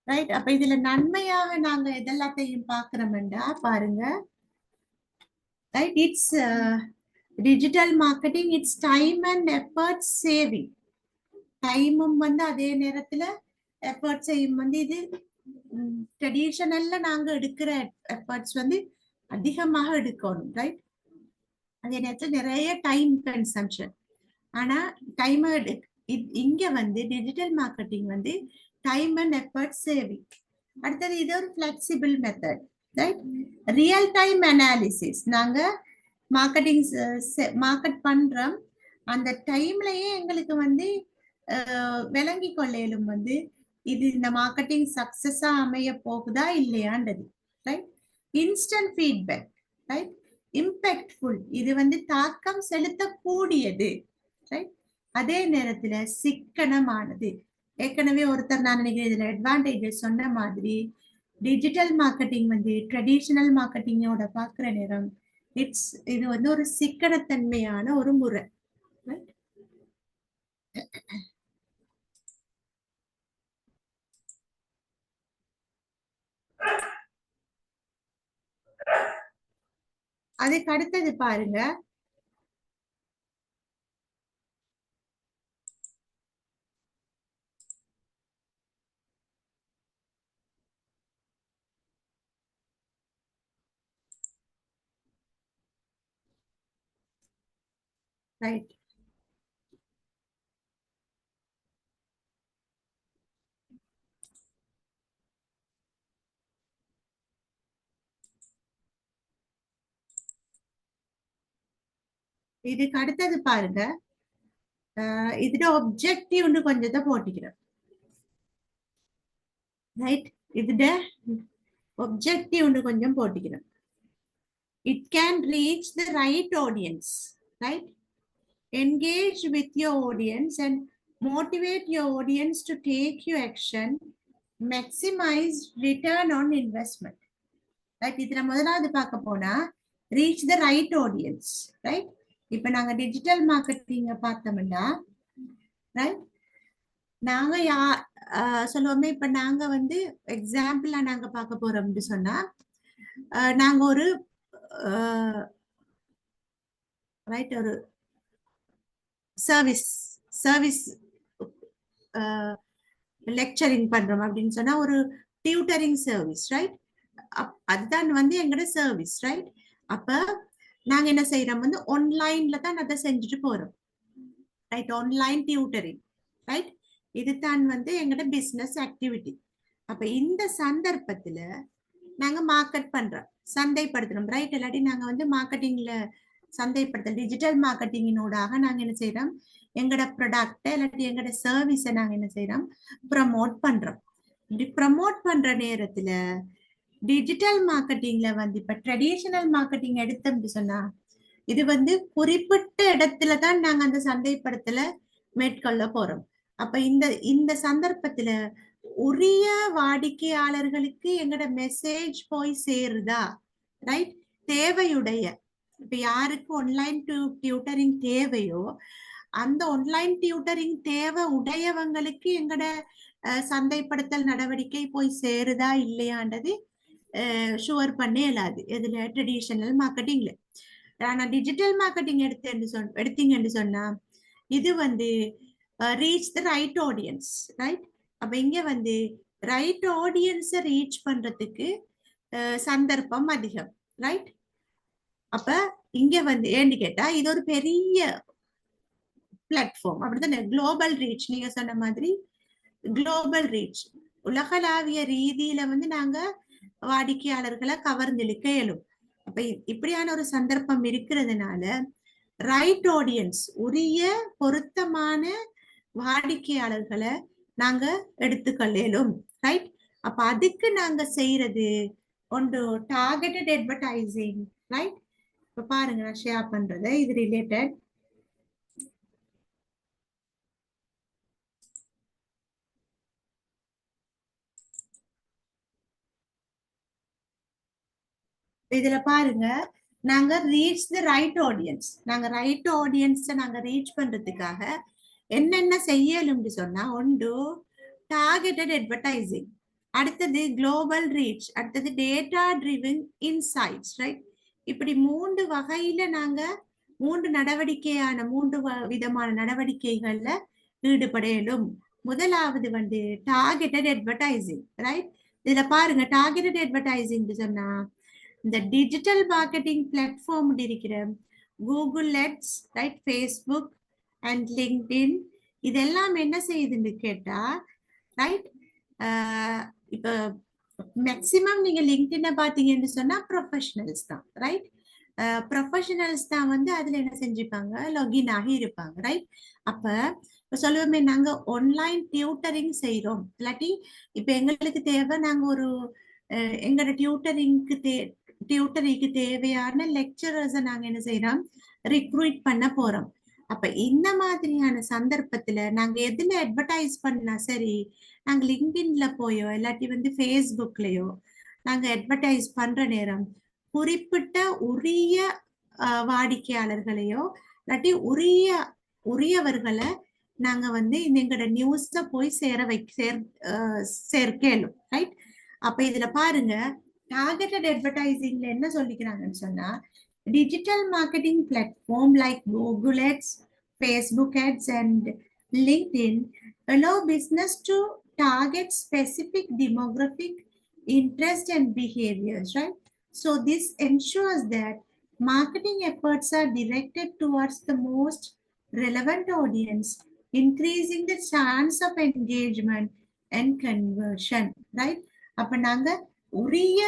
Right? அப்ப இதுல நன்மையாக நாங்க எதெல்லாத்தையும் பாக்குறோம்டா பாருங்க, right? It's digital marketing, it's time and effort saving. டைமும் வந்து அதே நேரத்துல எஃபர்ட் செய்யும் வந்து இது ட்ரெடிஷனல்ல நாங்க எடுக்கிற எஃபர்ட்ஸ் வந்து அதிகமாக எடுக்கணும், ரைட்? அதே நேரத்துல நிறைய டைம் கன்சம்ஷன். ஆனா டைம் இங்க வந்து டிஜிட்டல் மார்க்கெட்டிங் வந்து டைம் அண்ட் எஃபர்ட் சேவிங். அடுத்தது இது ஒரு flexible method, right? Real time analysis. நாங்க மார்க்கெட்டிங் மார்க்கெட் பண்றோம். அந்த டைம்லயே எங்களுக்கு வந்து விளங்கி கொள்ளையிலும் வந்து இது இந்த மார்க்கெட்டிங் சக்சஸா அமைய போகுதா இல்லையான்றது. Right. Instant feedback. Right. Impactful. இது வந்து தாக்கம் செலுத்தக்கூடியது. ரைட். அதே நேரத்துல சிக்கனமானது. ஏற்கனவே ஒருத்தர் நான் நினைக்கிறேன் இதுல அட்வான்டேஜஸ் சொன்ன மாதிரி டிஜிட்டல் மார்க்கெட்டிங் வந்து ட்ரெடிஷனல் மார்க்கெட்டிங்கோட பாக்குற நேரம் இது வந்து ஒரு சிக்கனத்தன்மையான ஒரு முறை. அதுக்கு அடுத்தது பாருங்க, ரைட். இதுக்கு அடுத்தது பாருங்க, இதுல ஒப்ஜெக்டிவ்னு கொஞ்சத்தை போட்டிக்கிறோம். ரைட். இதுல ஒப்ஜெக்டிவ்னு கொஞ்சம் போட்டிக்கிறோம். It can reach the right audience, right? Engage with your audience and motivate your audience to take your action, maximize return on investment. Right? இதுல முதலாவது பார்க்க போனா reach the right audience, right? இப்ப நாங்க டிஜிட்டல் மார்க்கெட்டிங்க பார்த்தோம்னா, right, நாங்க சொல்லுவோமே, இப்ப நாங்க வந்து எக்ஸாம்பிளா நாங்க பார்க்க போறோம்னு சொன்னா, நாங்க ஒரு ரைட் ஒரு சர்வீஸ் லெக்சரிங் பண்றோம் அப்படின்னு சொன்னா ஒரு டியூட்டரிங் சர்வீஸ், ரைட். அதுதான் வந்து எங்களோட சர்வீஸ், ரைட். அப்ப நாங்க என்ன செய்யறோம் வந்து ஆன்லைன்ல தான் அதை செஞ்சுட்டு போறோம், ரைட். Online tutoring, right. இதுதான் வந்து எங்களோட பிசினஸ் ஆக்டிவிட்டி. அப்ப இந்த சந்தர்ப்பத்துல நாங்க மார்க்கெட் பண்றோம், சந்தைப்படுத்துறோம், ரைட். இல்லாட்டி நாங்க வந்து மார்க்கெட்டிங்ல சந்தைப்படுத்தல் டிஜிட்டல் மார்க்கெட்டிங்கினூடாக நாங்க என்ன செய்யறோம், எங்களோட ப்ராடக்ட் இல்லாட்டி எங்களோட சர்வீஸை நாங்க என்ன செய்யறோம், ப்ரமோட் பண்றோம். இப்படி ப்ரமோட் பண்ற நேரத்துல டிஜிட்டல் மார்க்கெட்டிங்ல வந்து இப்ப ட்ரெடிஷனல் மார்க்கெட்டிங் எடுத்தோம்னு சொன்னா, இது வந்து குறிப்பிட்ட இடத்துல தான் நாங்க அந்த சந்தைப்படுத்தல மேற்கொள்ள போறோம். அப்ப இந்த சந்தர்ப்பத்துல உரிய வாடிக்கையாளர்களுக்கு எங்களோட மெசேஜ் போய் சேருதா, ரைட். தேவையுடைய, இப்ப யாருக்கு ஆன்லைன் டியூட்டரிங் தேவையோ அந்த ஆன்லைன் டியூட்டரிங் தேவை உடையவங்களுக்கு எங்கட சந்தைப்படுத்தல் நடவடிக்கை போய் சேருதா இல்லையான்றது ஷுவர் பண்ணே இல்லாது எதுல, ட்ரெடிஷனல் மார்க்கெட்டிங்ல. ஆனா டிஜிட்டல் மார்க்கெட்டிங் எடுத்தீங்கன்னு சொன்னா இது வந்து reach the right audience, right. அப்ப இங்க வந்து ரைட் ஆடியன்ஸை ரீச் பண்றதுக்கு சந்தர்ப்பம் அதிகம், ரைட். அப்ப இங்க வந்து ஏன்னு கேட்டா இது ஒரு பெரிய பிளாட்ஃபார்ம், அப்படித்தானே. குளோபல் ரீச், நீங்க சொன்ன மாதிரி குளோபல் ரீச், உலகளாவிய ரீதியில வந்து நாங்க வாடிக்கையாளர்களை கவர்ந்தெழுக்க இயலும். அப்ப இப்படியான ஒரு சந்தர்ப்பம் இருக்கிறதுனால ரைட் ஆடியன்ஸ், உரிய பொருத்தமான வாடிக்கையாளர்களை நாங்க எடுத்துக்கொள்ளலும், ரைட். அப்ப அதுக்கு நாங்க செய்யறது ஒன்று டார்கெட்டட் அட்வர்டைசிங், ரைட். இப்ப பாருங்க நான் ஷேர் பண்றது இது ரிலேட்டட். இதுல பாருங்க, நாங்க ரீச் த ரைட் ஆடியன்ஸ், நாங்க ரைட் ஆடியன்ஸை நாங்க ரீச் பண்றதுக்காக என்னென்ன செய்யலும்னு சொன்னா, ஒன்று டார்கெட்டட் அட்வர்டைசிங், அடுத்தது குளோபல் ரீச், அடுத்தது டேட்டா ட்ரிவன் இன்சைட்ஸ், ரைட். இப்படி 3 வகையில நாங்க 3 நடவடிக்கையான 3 விதமான நடவடிக்கைகள்ல ஈடுபடலும். முதலாவது வந்து டார்கெட்டட் அட்வர்டைசிங், ரைட். இதுல பாருங்க, டார்கெட்டட் அட்வர்டைசிங் சொன்னா இந்த டிஜிட்டல் மார்க்கெட்டிங் பிளாட்ஃபார்ம் இருக்கிற Google ads, right, Facebook and LinkedIn, இதெல்லாம் என்ன செய்யுதுன்னு கேட்டா, ரைட், இப்போ மேக்சிமம் நீங்க லிங்க்டினை பாத்தீங்கன்னு சொன்னா ப்ரொஃபஷனல்ஸ் தான், ரைட். ப்ரொஃபஷனல்ஸ் தான் வந்து அதுல என்ன செஞ்சுப்பாங்க, லாகின் ஆகி இருப்பாங்க, ரைட்? அப்ப இப்ப சொல்லுவோமே, நாங்க ஆன்லைன் டியூட்டரிங் செய்யறோம், இல்லாட்டி இப்ப எங்களுக்கு தேவை, நாங்க ஒரு எங்களோட டியூட்டரிங்க்கு தேவையான லெக்சரர்ஸை நாங்க என்ன செய்யறோம், ரிக்ரூட் பண்ண போறோம். அப்ப இந்த மாதிரியான சந்தர்ப்பத்துல நாங்க எதுல அட்வர்டைஸ் பண்ணா சரி, நாங்க லிங்க்டின்ல போயோ இல்லாட்டி வந்து ஃபேஸ்புக்லயோ நாங்க அட்வர்டைஸ் பண்ற நேரம் குறிப்பிட்ட உரிய வாடிக்கையாளர்களையோ இல்லாட்டி உரியவர்களை நாங்க வந்து எங்களோட நியூஸ போய் சேர்க்கலும், ரைட்? அப்ப இதுல பாருங்க, டார்கெட்டட் அட்வர்டைசிங்ல என்ன சொல்லிக்கிறாங்கன்னு சொன்னா, digital marketing platform like Google Ads, Facebook Ads, and LinkedIn allow business to target specific demographic interest and behaviors, right? So this ensures that marketing efforts are directed towards the most relevant audience, increasing the chance of engagement and conversion, right? அப்ப நாங்க உரிய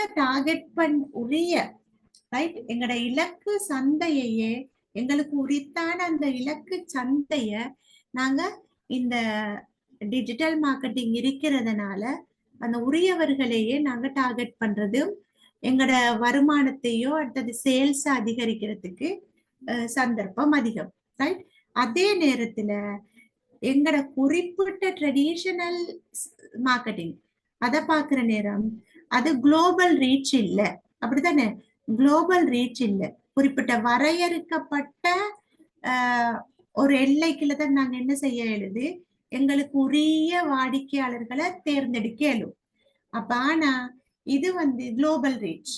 right, எங்களோட இலக்கு சந்தையையே, எங்களுக்கு உரித்தான அந்த இலக்கு சந்தைய நாங்க இந்த டிஜிட்டல் மார்க்கெட்டிங் இருக்கிறதுனால அந்த உரியவர்களையே நாங்க டார்கெட் பண்றதும் எங்களோட வருமானத்தையோ அடுத்தது சேல்ஸ் அதிகரிக்கிறதுக்கு சந்தர்ப்பம் அதிகம், ரைட்? அதே நேரத்துல எங்களோட குறிப்பிட்ட ட்ரெடிஷனல் மார்க்கெட்டிங் அதை பாக்குற நேரம் அது குளோபல் ரீச் இல்லை, அப்படித்தானே? குளோபல் ரீச் இல்லை, குறிப்பிட்ட வரையறுக்கப்பட்ட ஒரு எல்லைக்குள்ள தான் நாங்க என்ன செய்ய எழுது, எங்களுக்கு உரிய வாடிக்கையாளர்களை தேர்ந்தெடுக்க இயலும். அப்ப ஆனா இது வந்து குளோபல் ரீச்,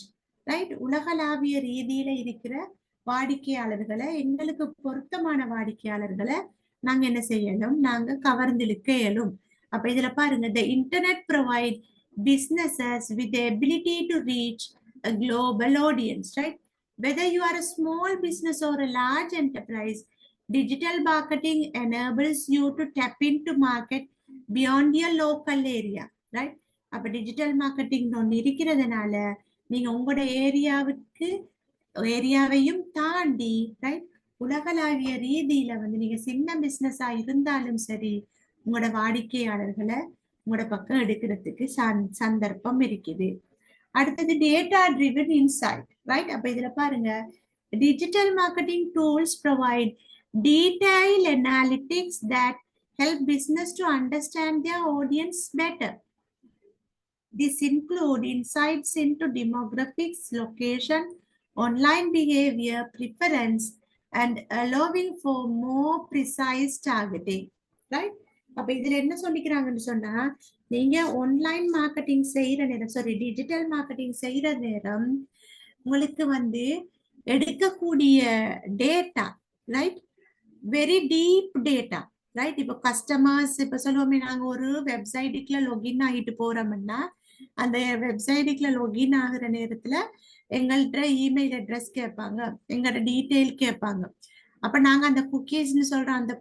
ரைட்? உலகளாவிய ரீதியில இருக்கிற வாடிக்கையாளர்களை, எங்களுக்கு பொருத்தமான வாடிக்கையாளர்களை நாங்க என்ன செய்யணும், நாங்க கவர்ந்திழுக்க இயலும். அப்ப இதுல பாருங்க, the internet provide businesses with the ability to reach a global audience, right? Whether you are a small business or a large enterprise, digital marketing enables you to tap into market beyond your local area, right? அப்ப digital marketing ஒன்று இருக்கிறதுனால நீங்க உங்களோட ஏரியாவையும் தாண்டி, right, உலகளாவிய ரீதியில வந்து நீங்க சின்ன பிசினஸா இருந்தாலும் சரி, உங்களோட வாடிக்கையாளர்களை உங்களோட பக்கம் எடுக்கிறதுக்கு சந்தர்ப்பம் இருக்குது. அடுத்தது டேட்டா ட்ரிவன் இன்சைட், ரைட்? அப்ப இதுல பாருங்க, digital marketing tools provide detail analytics that help business to understand their audience better. This include insights into demographics, location, online behavior, preference, and allowing for more precise targeting, right? அப்ப இதுல என்ன சொல்லிக்கிறாங்கன்னு சொன்னா, நீங்க online marketing செய்யற நேரம், digital marketing செய்யற நேரம் உங்களுக்கு வந்து எடுக்கக்கூடிய data, right, very deep data, right? இப்போ கஸ்டமர்ஸ், இப்ப சொல்லுவோமே, நாங்க ஒரு வெப்சைட்டுக்குள்ள லாகின் ஆகிட்டு போறோம்னா, அந்த வெப்சைட்டுக்குள்ள லாகின் ஆகுற நேரத்துல எங்கள்கிட்ட இமெயில் அட்ரஸ் கேட்பாங்க, எங்களோட டீட்டெயில் கேட்பாங்க. அப்ப நாங்க அந்த குக்கீஸ்ன்னு சொல்ற அந்த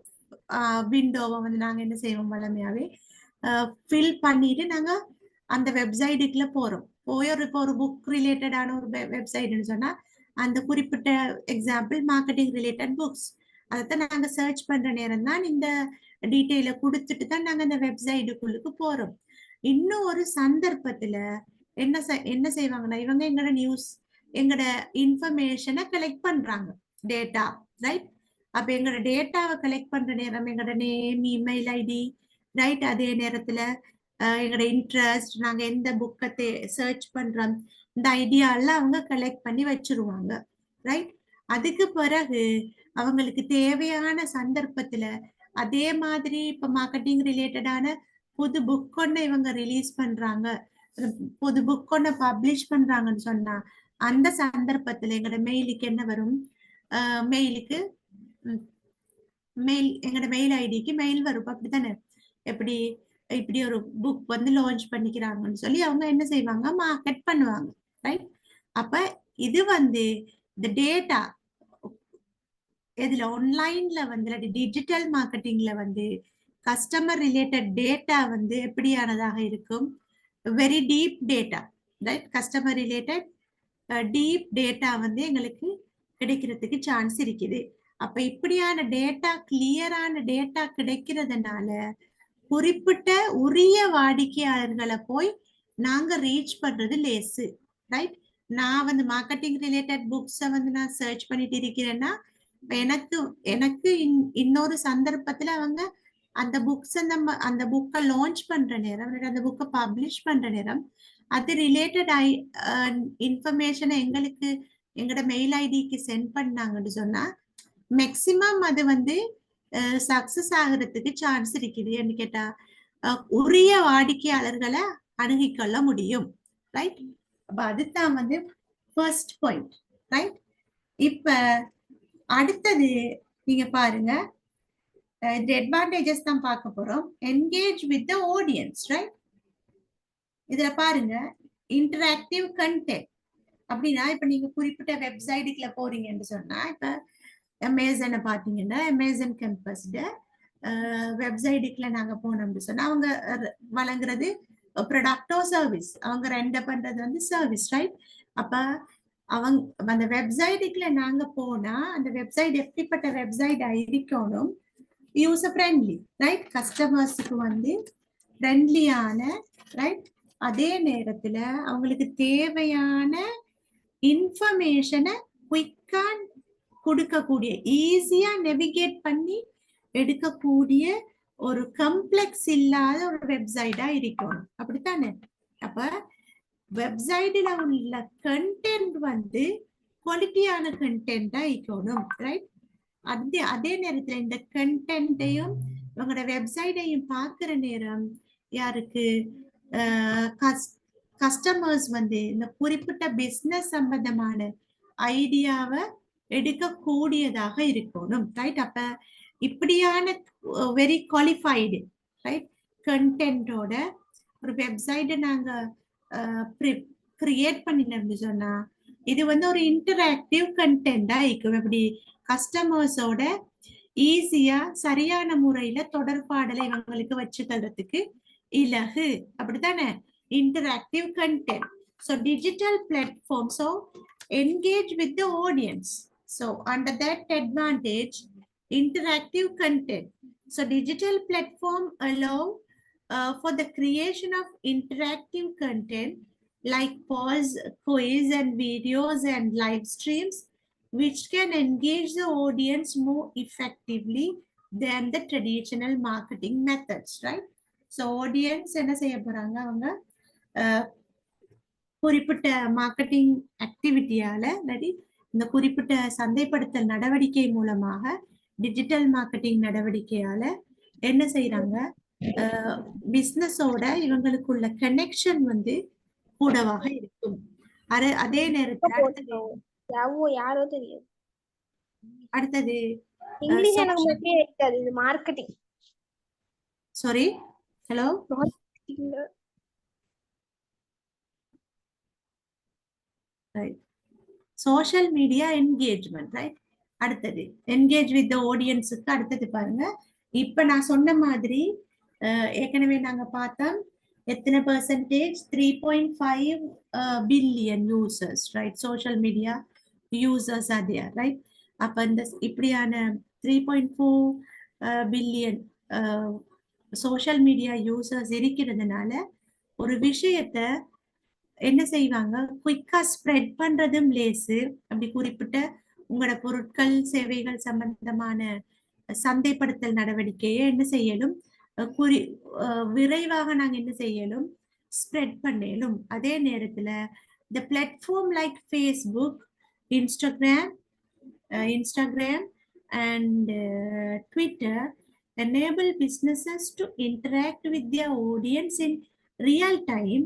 விண்டோவை வந்து நாங்க என்ன செய்வோம், வளமையாவே ஃபில் பண்ணிட்டு நாங்க அந்த வெப்சைட்டுக்குள்ள போறோம். இப்போ ஒரு புக் ரிலேட்டடான ஒரு வெப்சைட்னு சொன்னா, அந்த குறிப்பிட்ட எக்ஸாம்பிள் மார்க்கெட்டிங் ரிலேட்டட் புக்ஸ், அதைத்தான் நாங்க சர்ச் பண்ற நேரம் தான் இந்த டீட்டெயில கொடுத்துட்டு தான் நாங்க அந்த வெப்சைட்டுக்குள்ளுக்கு போறோம். இன்னும் ஒரு சந்தர்ப்பத்துல என்ன செய்வாங்கன்னா, இவங்க எங்களோட நியூஸ், எங்களோட இன்ஃபர்மேஷனை கலெக்ட் பண்றாங்க, டேட்டா, ரைட்? அப்ப எங்களோட டேட்டாவை கலெக்ட் பண்ற நேரம் எங்களோட நேம், இமெயில் ஐடி, ரைட்? அதே நேரத்துல எங்களோட இன்ட்ரெஸ்ட், நாங்க எந்த புக்கை சர்ச் பண்றோம், இந்த ஐடியா எல்லாம் அவங்க கலெக்ட் பண்ணி வச்சிருவாங்க, ரைட்? அதுக்கு பிறகு அவங்களுக்கு தேவையான சந்தர்ப்பத்துல அதே மாதிரி இப்ப மார்க்கெட்டிங் ரிலேட்டடான புது புக் ஒண்ணு இவங்க ரிலீஸ் பண்றாங்க, புது புக் ஒண்ணு பப்ளிஷ் பண்றாங்கன்னு சொன்னா, அந்த சந்தர்ப்பத்துல எங்களோட மெயிலுக்கு என்ன வரும், எங்களோட மெயில் ஐடிக்கு மெயில் வரும், அப்படித்தானே? இப்படி ஒரு புக் வந்து லான்ச் பண்ணிக்கிறாங்கன்னு சொல்லி அவங்க என்ன செய்வாங்க, மார்க்கெட் பண்ணுவாங்க, ரைட்? அப்ப இது வந்து இந்த டேட்டா இதுல ஆன்லைன்ல வந்து டிஜிட்டல் மார்க்கெட்டிங்ல வந்து கஸ்டமர் ரிலேட்டட் டேட்டா வந்து எப்படியானதாக இருக்கும், very deep data, right? Customer related deep data வந்து எங்களுக்கு கிடைக்கிறதுக்கு சான்ஸ் இருக்குது. அப்ப இப்படியான டேட்டா, கிளியரான டேட்டா கிடைக்கிறதுனால குறிப்பிட்ட உரிய வாடிக்கையாளர்களை போய் நாங்க ரீச் பண்றது லேசு. ரைட்? நான் வந்து மார்க்கெட்டிங் ரிலேட்டட் புக்ஸை வந்து நான் சர்ச் பண்ணிட்டு இருக்கிறேன்னா எனக்கு எனக்கு இன்னொரு சந்தர்ப்பத்துல அவங்க அந்த புக்ஸ் அந்த புக்கை லான்ச் பண்ற நேரம், அந்த புக்கை பப்ளிஷ் பண்ற நேரம் அது ரிலேட்டட் இன்ஃபர்மேஷனை எங்களுக்கு எங்களோட மெயில் ஐடிக்கு சென்ட் பண்ணாங்கன்னு சொன்னா மேக்சிமம் அது வந்து சக்சஸ் ஆகுறதுக்கு சான்ஸ் இருக்குது கேட்டா உரிய வாடிக்கையாளர்களை அணுகிக்கொள்ள முடியும். ரைட்? அப்ப அதுதான் வந்து ஃபர்ஸ்ட் பாயிண்ட். ரைட்? இப்ப அடுத்தது நீங்க பாருங்க, இந்த அட்வான்டேஜஸ் தான் பார்க்க போறோம். Engage with the audience. Right? இதுல பாருங்க, இன்டராக்டிவ் கண்டென்ட் அப்படின்னா இப்ப நீங்க குறிப்பிட்ட வெப்சைட்டுக்குள்ள போறீங்கன்னு சொன்னா, இப்ப அமேசானை பாத்தீங்கன்னா அமேசான் கேம்பஸ்ல வெப்சைட்டுக்குள்ள நாங்க போனோம்னு சொன்னா அவங்க வழங்குறது ப்ராடக்டோ சர்வீஸ், அவங்க ரெண்டர் பண்றது வந்து சர்வீஸ். ரைட்? அப்ப அவங்க அந்த வெப்சைட்டுக்குள்ள நாங்க போனா அந்த வெப்சைட் எப்படிப்பட்ட வெப்சைட் இருக்கணும், யூசர் ஃப்ரெண்ட்லி. ரைட்? கஸ்டமர்ஸுக்கு வந்து ஃப்ரெண்ட்லியான. ரைட்? அதே நேரத்துல அவங்களுக்கு தேவையான இன்ஃபர்மேஷனை குயிக்கா கொடுக்கக்கூடிய, ஈஸியா நெவிகேட் பண்ணி எடுக்கக்கூடிய ஒரு கம்ப்ளெக்ஸ் இல்லாத ஒரு வெப்சைட்டா இருக்கணும். அப்படித்தானே? அப்ப வெப்சைட்ல உள்ள கண்டென்ட் வந்து குவாலிட்டியான கண்டென்ட்டா இருக்கணும். ரைட்? அதே நேரத்துல இந்த கண்டென்ட்டையும் உங்களோட வெப்சைட்டையும் பார்க்கிற நேரம் யாருக்கு கஸ்டமர்ஸ் வந்து இந்த குறிப்பிட்ட பிசினஸ் சம்பந்தமான ஐடியாவை எடுக்கக்கூடியதாக இருக்கணும். ரைட்? அப்ப இப்படியான வெரி குவாலிஃபைடு ரைட் கண்டென்ட்டோட ஒரு வெப்சைட்டை நாங்க கிரியேட் பண்ணினோம்னு சொன்னா இது வந்து ஒரு இன்டராக்டிவ் கண்டென்ட்டா இருக்கும். எப்படி கஸ்டமர்ஸோட ஈஸியா சரியான முறையில தொடர்பாடலை இவங்களுக்கு வச்சுக்கிறதுக்கு இலகு. அப்படித்தானே? Interactive content. So digital platform, so engage with the audience. So under that advantage, interactive content. So digital platform allow for the creation of interactive content like polls, quiz and videos and live streams, which can engage the audience more effectively than the traditional marketing methods. Right? So audience என்ன செய்ய போறாங்க, அவங்க குறிப்பிட்ட marketing ஆக்டிவிட்டியால இந்த குறிப்பிட்ட சந்தைப்படுத்தல் நடவடிக்கை மூலமாக டிஜிட்டல் மார்க்கெட்டிங் நடவடிக்கையால என்ன செய்யறாங்க, பிசினஸோட இவங்களுக்குள்ள கனெக்ஷன் வந்து கூடவாக இருக்கும். அதே நேரத்தில் அடுத்தது இங்கிலீஷ் எனக்கு மட்டும் இருக்காது, இது marketing. Sorry, hello, social media engagement. Right? அடுத்தது என்கேஜ் வித் ஆடியன்ஸுக்கு அடுத்தது பாருங்க, இப்ப நான் சொன்ன மாதிரி ஏற்கனவே நாங்க பார்த்தோம் எத்தனை percentage, 3.5 billion users. Right? Social media users அதே. ரைட்? அப்ப இந்த இப்படியான 3.4 பில்லியன் சோஷியல் மீடியா யூசர்ஸ் இருக்கிறதுனால ஒரு விஷயத்த என்ன செய்வாங்க, குயிக்கா ஸ்ப்ரெட் பண்றதும் லேசு. அப்படி குறிப்பிட்ட உங்களோட பொருட்கள் சேவைகள் சம்பந்தமான சந்தைப்படுத்தல் நடவடிக்கையை என்ன செய்யலும் விரைவாக நாங்க என்ன செய்யலும் ஸ்ப்ரெட் பண்ணலும். அதே நேரத்துல இந்த platform like Facebook, Instagram and Twitter enable businesses to interact with their audience in real time,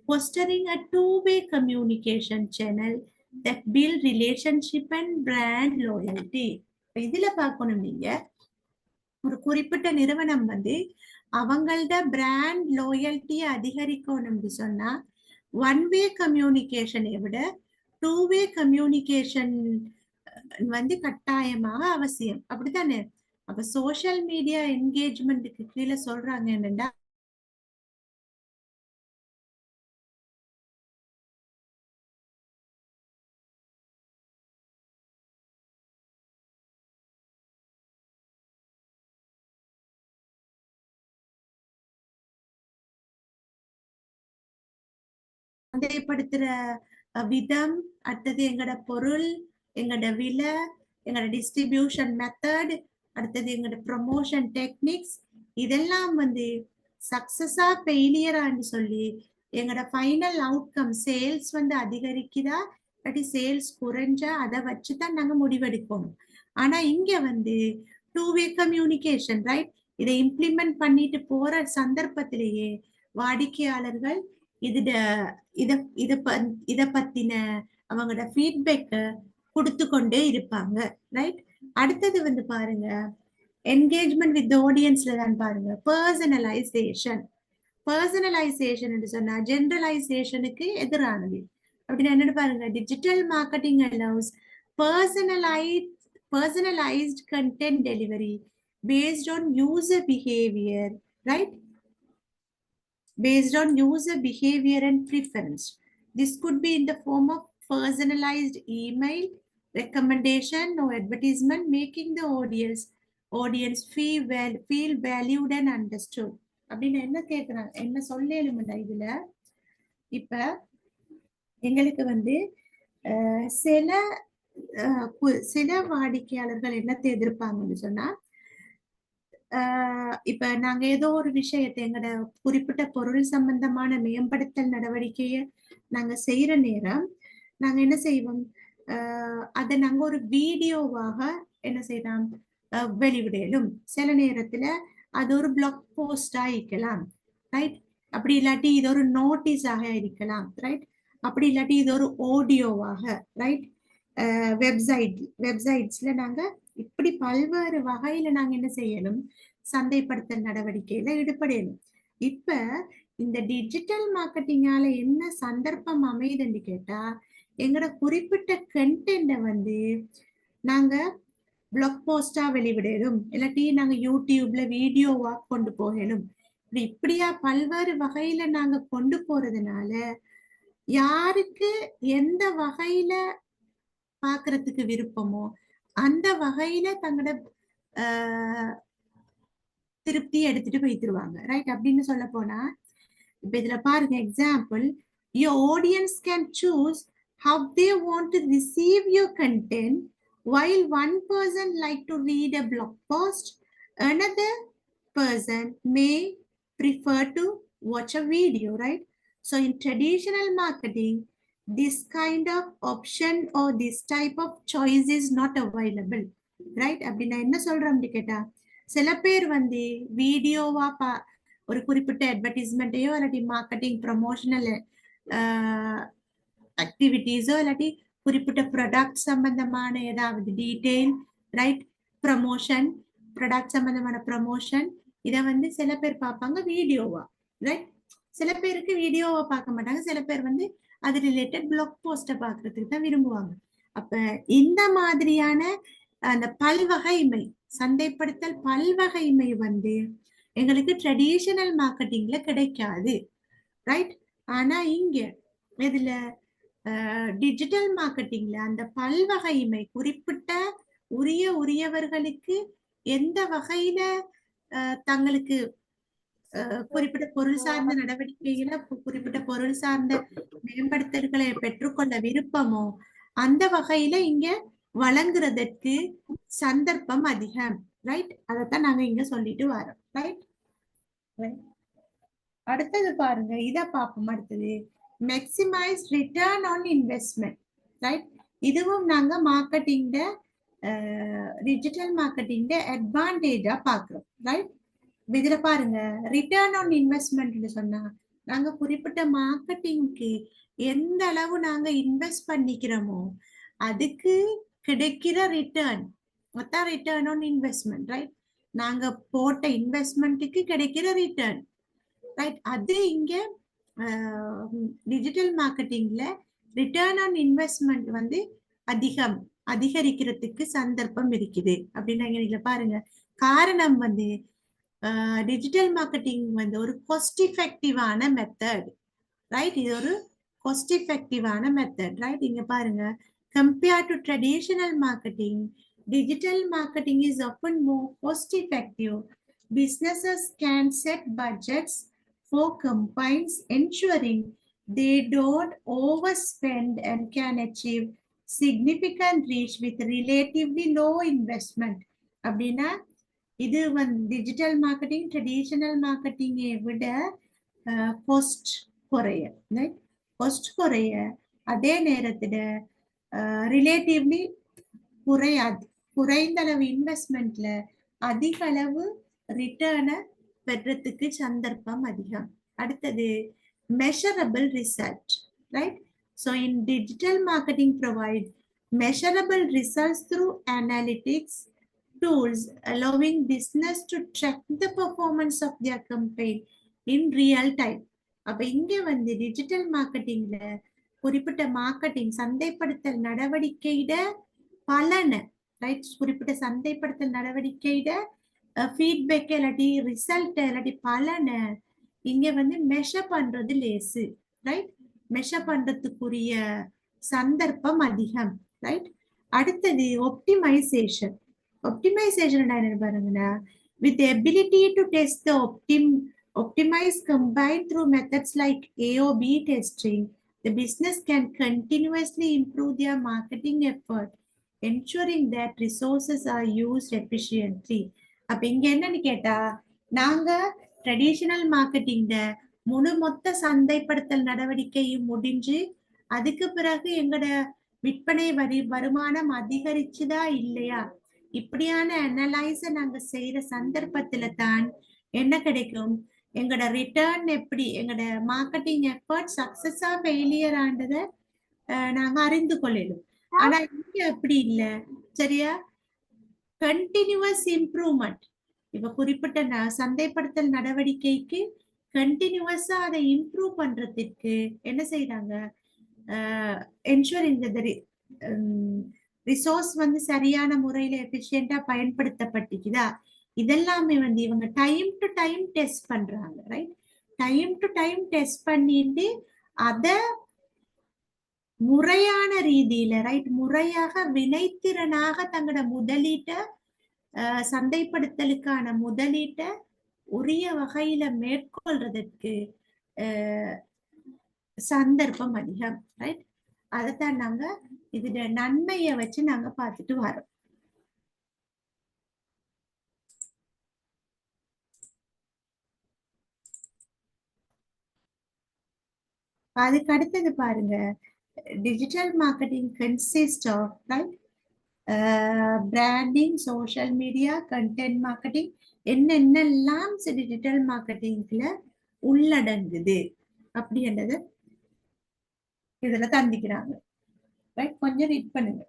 fostering a two-way communication channel that build relationship and brand loyalty. இதுல பார்க்கணும், நீங்க ஒரு குறிப்பிட்ட நிறுவனம் வந்து அவங்களோட பிராண்ட் லோயல்ட்டியை அதிகரிக்கணும்னு சொன்னா ஒன் வே கம்யூனிகேஷனை விட டூ வே கம்யூனிகேஷன் வந்து கட்டாயமாக அவசியம். அப்படித்தானே? அப்ப சோஷியல் மீடியா என்கேஜ்மெண்ட்டுக்கு கீழே சொல்றாங்க என்னன்னா சந்தைப்படுத்துற விதம், அடுத்தது எங்களோட பொருள், எங்களோட விலை, எங்களோட டிஸ்ட்ரிபியூஷன் மெத்தட், அடுத்தது எங்களோட ப்ரொமோஷன் டெக்னிக்ஸ், இதெல்லாம் வந்து சக்சஸா ஃபெயிலியரான்னு சொல்லி எங்களோட ஃபைனல் அவுட்கம் சேல்ஸ் வந்து அதிகரிக்குதா இல்லாட்டி சேல்ஸ் குறைஞ்சா அதை வச்சுதான் நாங்க முடிவெடுக்கணும். ஆனா இங்க வந்து டூ வே கம்யூனிகேஷன், ரைட்? இதை இம்ப்ளிமெண்ட் பண்ணிட்டு போற சந்தர்ப்பத்திலேயே வாடிக்கையாளர்கள் இத இத இத இத பத்தின அவங்களோட ஃபீட்பேக்கை கொடுத்து கொண்டே இருப்பாங்க, ரைட்? அடுத்தது வந்து பாருங்க, என்கேஜ்மெண்ட் வித் ஆடியன்ஸ்ல தான் பாருங்க, பர்சனலைசேஷன். பர்சனலைசேஷன் என்று சொன்னா ஜெனரலைசேஷனுக்கு எதிரானது. அப்படின்னு என்னன்னு பாருங்க, digital marketing allows personalized content delivery based on user behavior, right? Based on user behavior and preference. This could be in the form of personalized email, recommendation or advertisement, making the audience feel valued and understood. அப்படின்னு என்ன கேக்குறாங்க, என்ன சொல்லலும்டா இதுல? இப்ப எங்களுக்கு வந்து சில வாடிக்கையாளர்கள் என்னத்தை எதிர்ப்பாங்கன்னு சொன்னா, இப்ப நாங்க ஏதோ ஒரு விஷயத்தை எங்களோட குறிப்பிட்ட பொருள் சம்பந்தமான மேம்படுத்தல் நடவடிக்கையை நாங்க செய்யற நேரம் நாங்க என்ன செய்வோம், அதை நாங்க ஒரு வீடியோவாக என்ன செய்யலாம், வெளிவிடலும். சில நேரத்துல அது ஒரு பிளாக் போஸ்டா இருக்கலாம், ரைட்? அப்படி இல்லாட்டி இது ஒரு நோட்டீஸாக இருக்கலாம், ரைட்? அப்படி இல்லாட்டி இது ஒரு ஆடியோவாக, ரைட்? வெப்சைட்ஸ்ல நாங்க இப்படி பல்வேறு வகையில நாங்க என்ன செய்யணும், சந்தைப்படுத்தல் நடவடிக்கையில ஈடுபடணும். இப்ப இந்த டிஜிட்டல் மார்க்கெட்டிங்கால என்ன சந்தர்ப்பம் அமையுதுன்னு கேட்டா, எங்களோட குறிப்பிட்ட கண்டென்ட வந்து நாங்க பிளாக் போஸ்டா வெளிவிடலும், இல்லாட்டி நாங்க யூடியூப்ல வீடியோவா கொண்டு போகலும். இப்படியா பல்வேறு வகையில நாங்க கொண்டு போறதுனால யாருக்கு எந்த வகையில பாக்குறதுக்கு விருப்பமோ அந்த வகையில தங்களோட திருப்தி எடுத்துட்டு போயிட்டுருவாங்க, ரைட்? அப்படின்னு சொல்ல போனா இப்ப இதுல பாருங்க example, your audience can choose how they want to receive your content. While one person like to read a blog post, another person may prefer to watch a video, right? So in traditional marketing, this kind of option or this type of choice is not available, right? அப்படின்னா என்ன சொல்றோம்னு கேட்டா, சில பேர் வந்து வீடியோவா ஒரு குறிப்பிட்ட அட்வர்டைஸ்மெண்ட்டையோ இல்லாட்டி மார்க்கெட்டிங் ப்ரமோஷனல் ஆக்டிவிட்டிஸோ இல்லாட்டி குறிப்பிட்ட ப்ராடக்ட் சம்பந்தமான ஏதாவது டீடைல், ரைட்? ப்ரமோஷன், ப்ராடக்ட் சம்பந்தமான ப்ரமோஷன், இதை வந்து சில பேர் பார்ப்பாங்க வீடியோவா, ரைட்? சில பேருக்கு வீடியோவா பார்க்க மாட்டாங்க, சில பேர் வந்து அது ரிலேட்டட் பிளாக் போஸ்ட பாக்குறதுக்கு தான் விரும்புவாங்க. அப்ப இந்த மாதிரியான அந்த பல்வகைமை, சந்தைப்படுத்தல் பல்வகைமை வந்து எங்களுக்கு ட்ரெடிஷனல் மார்க்கெட்டிங்ல கிடைக்காது, ரைட்? ஆனா இங்க இதுல டிஜிட்டல் மார்க்கெட்டிங்ல அந்த பல்வகைமை குறிப்பிட்ட உரியவர்களுக்கு எந்த வகையில தங்களுக்கு குறிப்பிட்ட பொருள் சார்ந்த நடவடிக்கைகளை, குறிப்பிட்ட பொருள் சார்ந்த மேம்படுத்தல்களை பெற்றுக்கொள்ள விருப்பமோ அந்த வகையில இங்க வழங்குறதற்கு சந்தர்ப்பம் அதிகம், ரைட்? அதைத்தான் நாங்க இங்க சொல்லிட்டு வரோம், ரைட்? அடுத்தது பாருங்க, இத பார்ப்போம். அடுத்தது maximise return on investment, right? இதுவும் நாங்க மார்க்கெட்டிங் டிஜிட்டல் மார்க்கெட்டிங் அட்வான்டேஜா பாக்குறோம், ரைட்? இதுல பாருங்க, ரிட்டர்ன் ஆன் இன்வெஸ்ட்மெண்ட் சொன்னா நாங்க குறிப்பிட்ட மார்க்கெட்டிங்க்கு எந்த அளவு நாங்க இன்வெஸ்ட் பண்ணிக்கிறோமோ அதுக்கு கிடைக்கிற ரிட்டர்ன், மொத்த ரிட்டர்ன் ஆன் இன்வெஸ்ட்மெண்ட், ரைட்? நாங்க போட்ட இன்வெஸ்ட்மெண்ட்டுக்கு கிடைக்கிற ரிட்டர்ன், ரைட்? அது இங்க டிஜிட்டல் மார்க்கெட்டிங்ல ரிட்டர்ன் ஆன் இன்வெஸ்ட்மெண்ட் வந்து அதிகரிக்கிறதுக்கு சந்தர்ப்பம் இருக்குது அப்படின்னா இதுல பாருங்க. காரணம் வந்து டிஜிட்டல் மார்க்கெட்டிங் வந்து ஒரு காஸ்ட் எஃபெக்டிவான மெத்தட், ரைட்? இது ஒரு காஸ்ட் எஃபெக்டிவான மெத்தட், ரைட்? இங்க பாருங்க, compared to traditional marketing, digital marketing is often more cost effective. Businesses can set budgets for campaigns, ensuring they don't overspend and can achieve significant reach with relatively low investment. அப்படின்னா இது வந்து digital marketing traditional மார்க்கெட்டிங்கை விட cost குறைய cost குறைய அதே நேரத்துல relatively குறையாது, குறைந்த அளவு இன்வெஸ்ட்மெண்ட்ல அதிக அளவு ரிட்டர்னை பெறத்துக்கு சந்தர்ப்பம் அதிகம். அடுத்தது measurable result, right? So in digital marketing provide measurable results through analytics tools allowing business to track the performance of their campaign in real time. அப்ப இங்க வந்து டிஜிட்டல் மார்க்கெட்டிங்ல குறிப்பிட்ட மார்க்கெட்டிங் சந்தைப்படுத்தல் நடவடிக்கையிட பலனை, ரைட், குறிப்பிட்ட சந்தைப்படுத்தல் நடவடிக்கையிட ஃபீட்பேக் இல்லாட்டி ரிசல்ட் இல்லாட்டி பலனை இங்க வந்து மெஷர் பண்றது லேசு, ரைட், மெஷர் பண்றதுக்குரிய சந்தர்ப்பம் அதிகம், ரைட். அடுத்தது ஒப்டிமைசேஷன். ஒப்டிமைசேஷன் என்ன பாருங்கன்னா, with the ability to test the optimize combined through methods like AOB testing, the business can continuously improve their marketing effort, ensuring that resources are used efficiently. அப்ப இங்க என்னன்னு கேட்டா, நாங்க ட்ரெடிஷனல் மார்க்கெட்டிங்ல முழு மொத்த சந்தைப்படுத்தல் நடவடிக்கையும் முடிஞ்சு அதுக்கு பிறகு எங்கட விற்பனை வருமானம் அதிகரிச்சுதா இல்லையா, இப்படியான அனலைஸ நாங்க செய்யற சந்தர்ப்பத்துல தான் என்ன கிடைக்கும், எங்கட ரிட்டர்ன் எப்படி, எங்கட மார்க்கெட்டிங் எஃபர்ட் சக்சஸா ஃபெயிலியர் ஆனதை நாங்க அறிந்து கொள்ளலும். ஆனா இங்க அப்படி இல்லை, சரியா? Continuous improvement. இப்ப குறிப்பிட்ட சந்தைப்படுத்தல் நடவடிக்கைக்கு கண்டினியூவஸா அதை இம்ப்ரூவ் பண்றதுக்கு என்ன செய்யறாங்க, என்ஷூரிங் ரிசோர்ஸ் வந்து சரியான முறையில எஃபிஷியண்டா பயன்படுத்தப்பட்டுக்குதா, இதெல்லாமே வந்து இவங்க டைம் டு டைம் டெஸ்ட் பண்றாங்க, right. Time to time test பண்ணிட்டு அத முறையான ரீதியில, ரைட், முறையாக வினைத்திறனாக தங்களோட முதலீட்டை சந்தைப்படுத்தலுக்கான முதலீட்டை உரிய வகையில மேற்கொள்றதுக்கு சந்தர்ப்பம் அதிகம், ரைட். அதைத்தான் நாங்க இதுல நன்மையை வச்சு நாங்க பார்த்துட்டு வரோம். அதுக்கு அடுத்தது பாருங்க, digital marketing consist of, right, branding, social media, content marketing, என்னென்னலாம் டிஜிட்டல் மார்க்கெட்டிங்ல உள்ளடங்குது அப்படின்றது இதுல தந்திக்கிறாங்க, ரைட். கொஞ்சம் ரீட் பண்ணுங்க.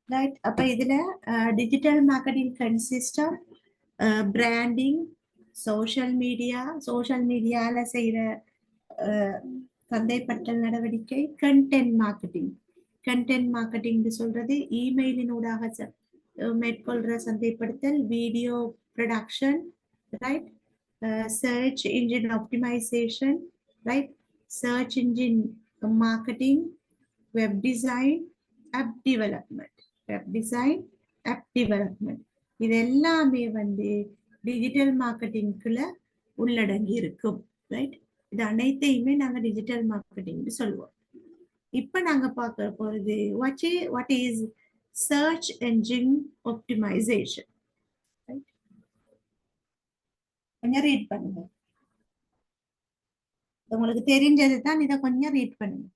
ரைட். அப்ப இதுல digital marketing consist of branding, social மீடியால செய்யற சந்தைப்படுத்தல் நடவடிக்கை, கண்டென்ட் மார்க்கெட்டிங். கண்டென்ட் மார்க்கெட்டிங் சொல்றது இமெயிலினூடாக மேற்கொள்ற சந்தைப்படுத்தல், video production, right, search engine optimisation, right, search engine marketing, web design, app development, இது எல்லாமே வந்து டிஜிட்டல் மார்க்கெட்டிங்குள்ள உள்ளடங்கி இருக்கும், ரைட். இது அனைத்தையுமே நாங்க டிஜிட்டல் மார்க்கெட்டிங் சொல்லுவோம். இப்ப நாங்க பார்க்க போறது what is search engine optimization. கொஞ்சம் ரீட் பண்ணுங்க, உங்களுக்கு தெரிஞ்சது தான், இதை கொஞ்சம் ரீட் பண்ணுங்க.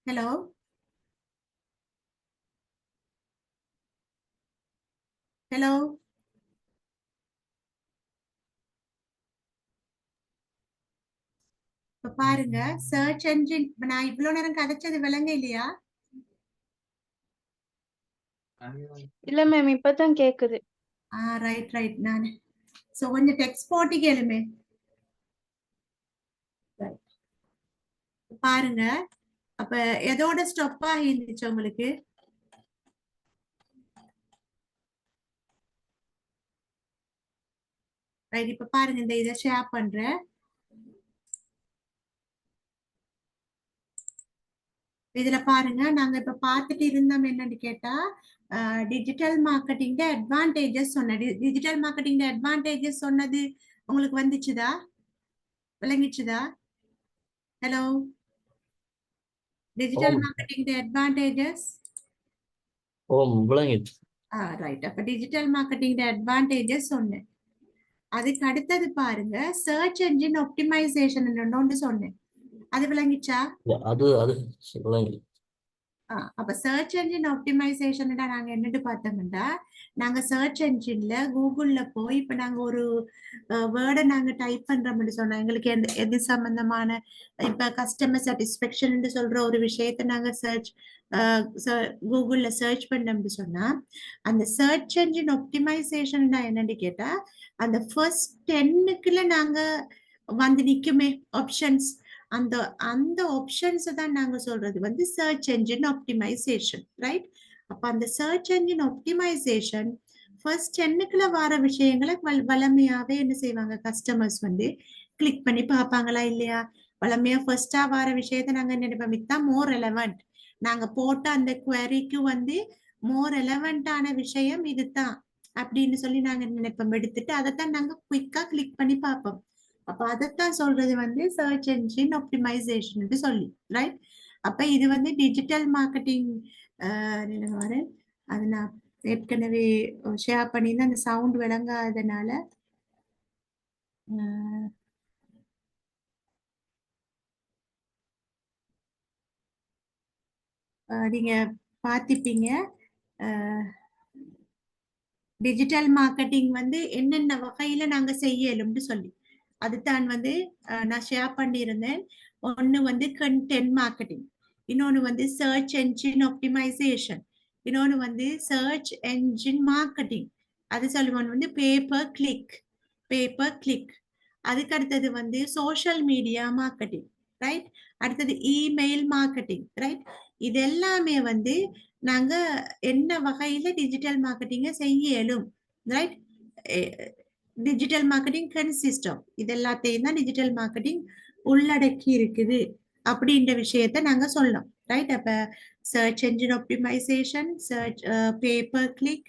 ஹலோ ஹலோ இப்ப பாருங்க சர்ச் என்ஜின் நான் இவ்வளவு நேரம் கதைச்சது விளங்க இல்லையா? இல்ல மேம் இப்பதான் கேக்குது. ரைட் ரைட் நான் சோ கொஞ்சம் டெக்ஸ்ட் போட்டு கேளுமே. பாருங்க அப்ப எதோட ஸ்டாப் ஆகி இருந்துச்சு உங்களுக்கு? ரைட் இப்ப பாருங்க இந்த இதை ஷேர் பண்றேன். இதுல பாருங்க நாங்க இப்ப பார்த்துட்டு இருந்தோம் என்னன்னு கேட்டா டிஜிட்டல் மார்க்கெட்டிங் அட்வான்டேஜஸ் சொன்னது. டிஜிட்டல் மார்க்கெட்டிங் அட்வான்டேஜஸ் சொன்னது உங்களுக்கு வந்துச்சுதா விளங்கிச்சுதா? ஹலோ டிஜிட்டல் ஓம் மார்க்கெட்டிங் அட்வான்டேஜஸ். ஓம் விளங்கிட்டு. ரைட் அப்ப டிஜிட்டல் மார்க்கெட்டிங் அட்வான்டேஜஸ் சொன்னேன். அதுக்கு அடுத்தது பாருங்க சர்ச் என்ஜின் ஆப்டிமைசேஷன் ஒன்று சொன்னேன். அது விளங்கிச்சா? அது அது விளங்கி. அப்ப சர்ச் என்ஜின் ஆப்டிமைசேஷன் நாங்க என்னட்டு பார்த்தோம்னா நாங்க சர்ச் என்ஜின்ல கூகுள்ல போய் இப்ப நாங்க ஒரு வேர்டை நாங்க டைப் பண்றோம்னு சொன்னா எங்களுக்கு எது சம்பந்தமான இப்ப கஸ்டமர் சாட்டிஸ்பேக்ஷன் சொல்ற ஒரு விஷயத்த நாங்க கூகுள்ல சர்ச் பண்ணோம்னு சொன்னா அந்த சர்ச் என்ஜின் ஆப்டிமைசேஷன் என்னன்னு கேட்டா அந்த ஃபர்ஸ்ட் 10க்குள்ள நாங்க வந்து நிக்குமே ஆப்ஷன்ஸ், அந்த அந்த ஆப்ஷன்ஸ் தான் நாங்க சொல்றது வந்து சர்ச் என்ஜின் ஆப்டிமைசேஷன். ரைட் அப்ப அந்த சர்ச் என்ஜின் ஆப்டிமைசேஷன் ஃபர்ஸ்ட் 10க்குள்ள வர விஷயங்களை வளமையாவே என்ன செய்வாங்க கஸ்டமர்ஸ் வந்து கிளிக் பண்ணி பார்ப்பாங்களா இல்லையா? வளமையா ஃபர்ஸ்டா வர விஷயத்த நாங்க என்ன நினைப்போம் இதுதான் மோர் ரெலவெண்ட், நாங்க போட்ட அந்த குவரிக்கு வந்து மோர் ரெலவெண்டான விஷயம் இதுதான் அப்படின்னு சொல்லி நாங்க நினைப்போம். எடுத்துட்டு அதைத்தான் நாங்க குயிக்கா கிளிக் பண்ணி பார்ப்போம். அப்ப அதைத்தான் சொல்றது வந்து சர்ச் என்ஜின் ஆப்டிமைசேஷன் சொல்லி. ரைட் அப்ப இது வந்து டிஜிட்டல் மார்க்கெட்டிங் அது நான் ஏற்கனவே ஷேர் பண்ணியிருந்தேன். அந்த சவுண்ட் விளங்காதனால நீங்க பார்த்திப்பீங்க டிஜிட்டல் மார்க்கெட்டிங் வந்து என்னென்ன வகையில நாங்க செய்யலும்னு சொல்லி. அதுதான் வந்து நான் ஷேர் பண்ணியிருந்தேன். ஒன்னு வந்து கண்டென்ட் மார்க்கெட்டிங், இன்னொன்னு வந்து சர்ச் என்ஜின் ஆப்டிமைசேஷன், இன்னொன்னு வந்து சர்ச் என்ஜின் மார்க்கெட்டிங், அது சொல்லுவோம் வந்து பேப்பர் கிளிக். அதுக்கு அடுத்தது வந்து சோஷியல் மீடியா மார்க்கெட்டிங். ரைட் அடுத்தது இமெயில் மார்க்கெட்டிங். ரைட் இது எல்லாமே வந்து நாங்க என்ன வகையில டிஜிட்டல் மார்க்கெட்டிங்க செய்யலும். Right digital marketing consist of இது எல்லாத்தையும் தான் டிஜிட்டல் மார்க்கெட்டிங் உள்ளடக்கி இருக்குது அப்படின்ற விஷயத்த நாங்க சொல்லலாம். ரைட் அப்ப search engine optimisation, search pay per click,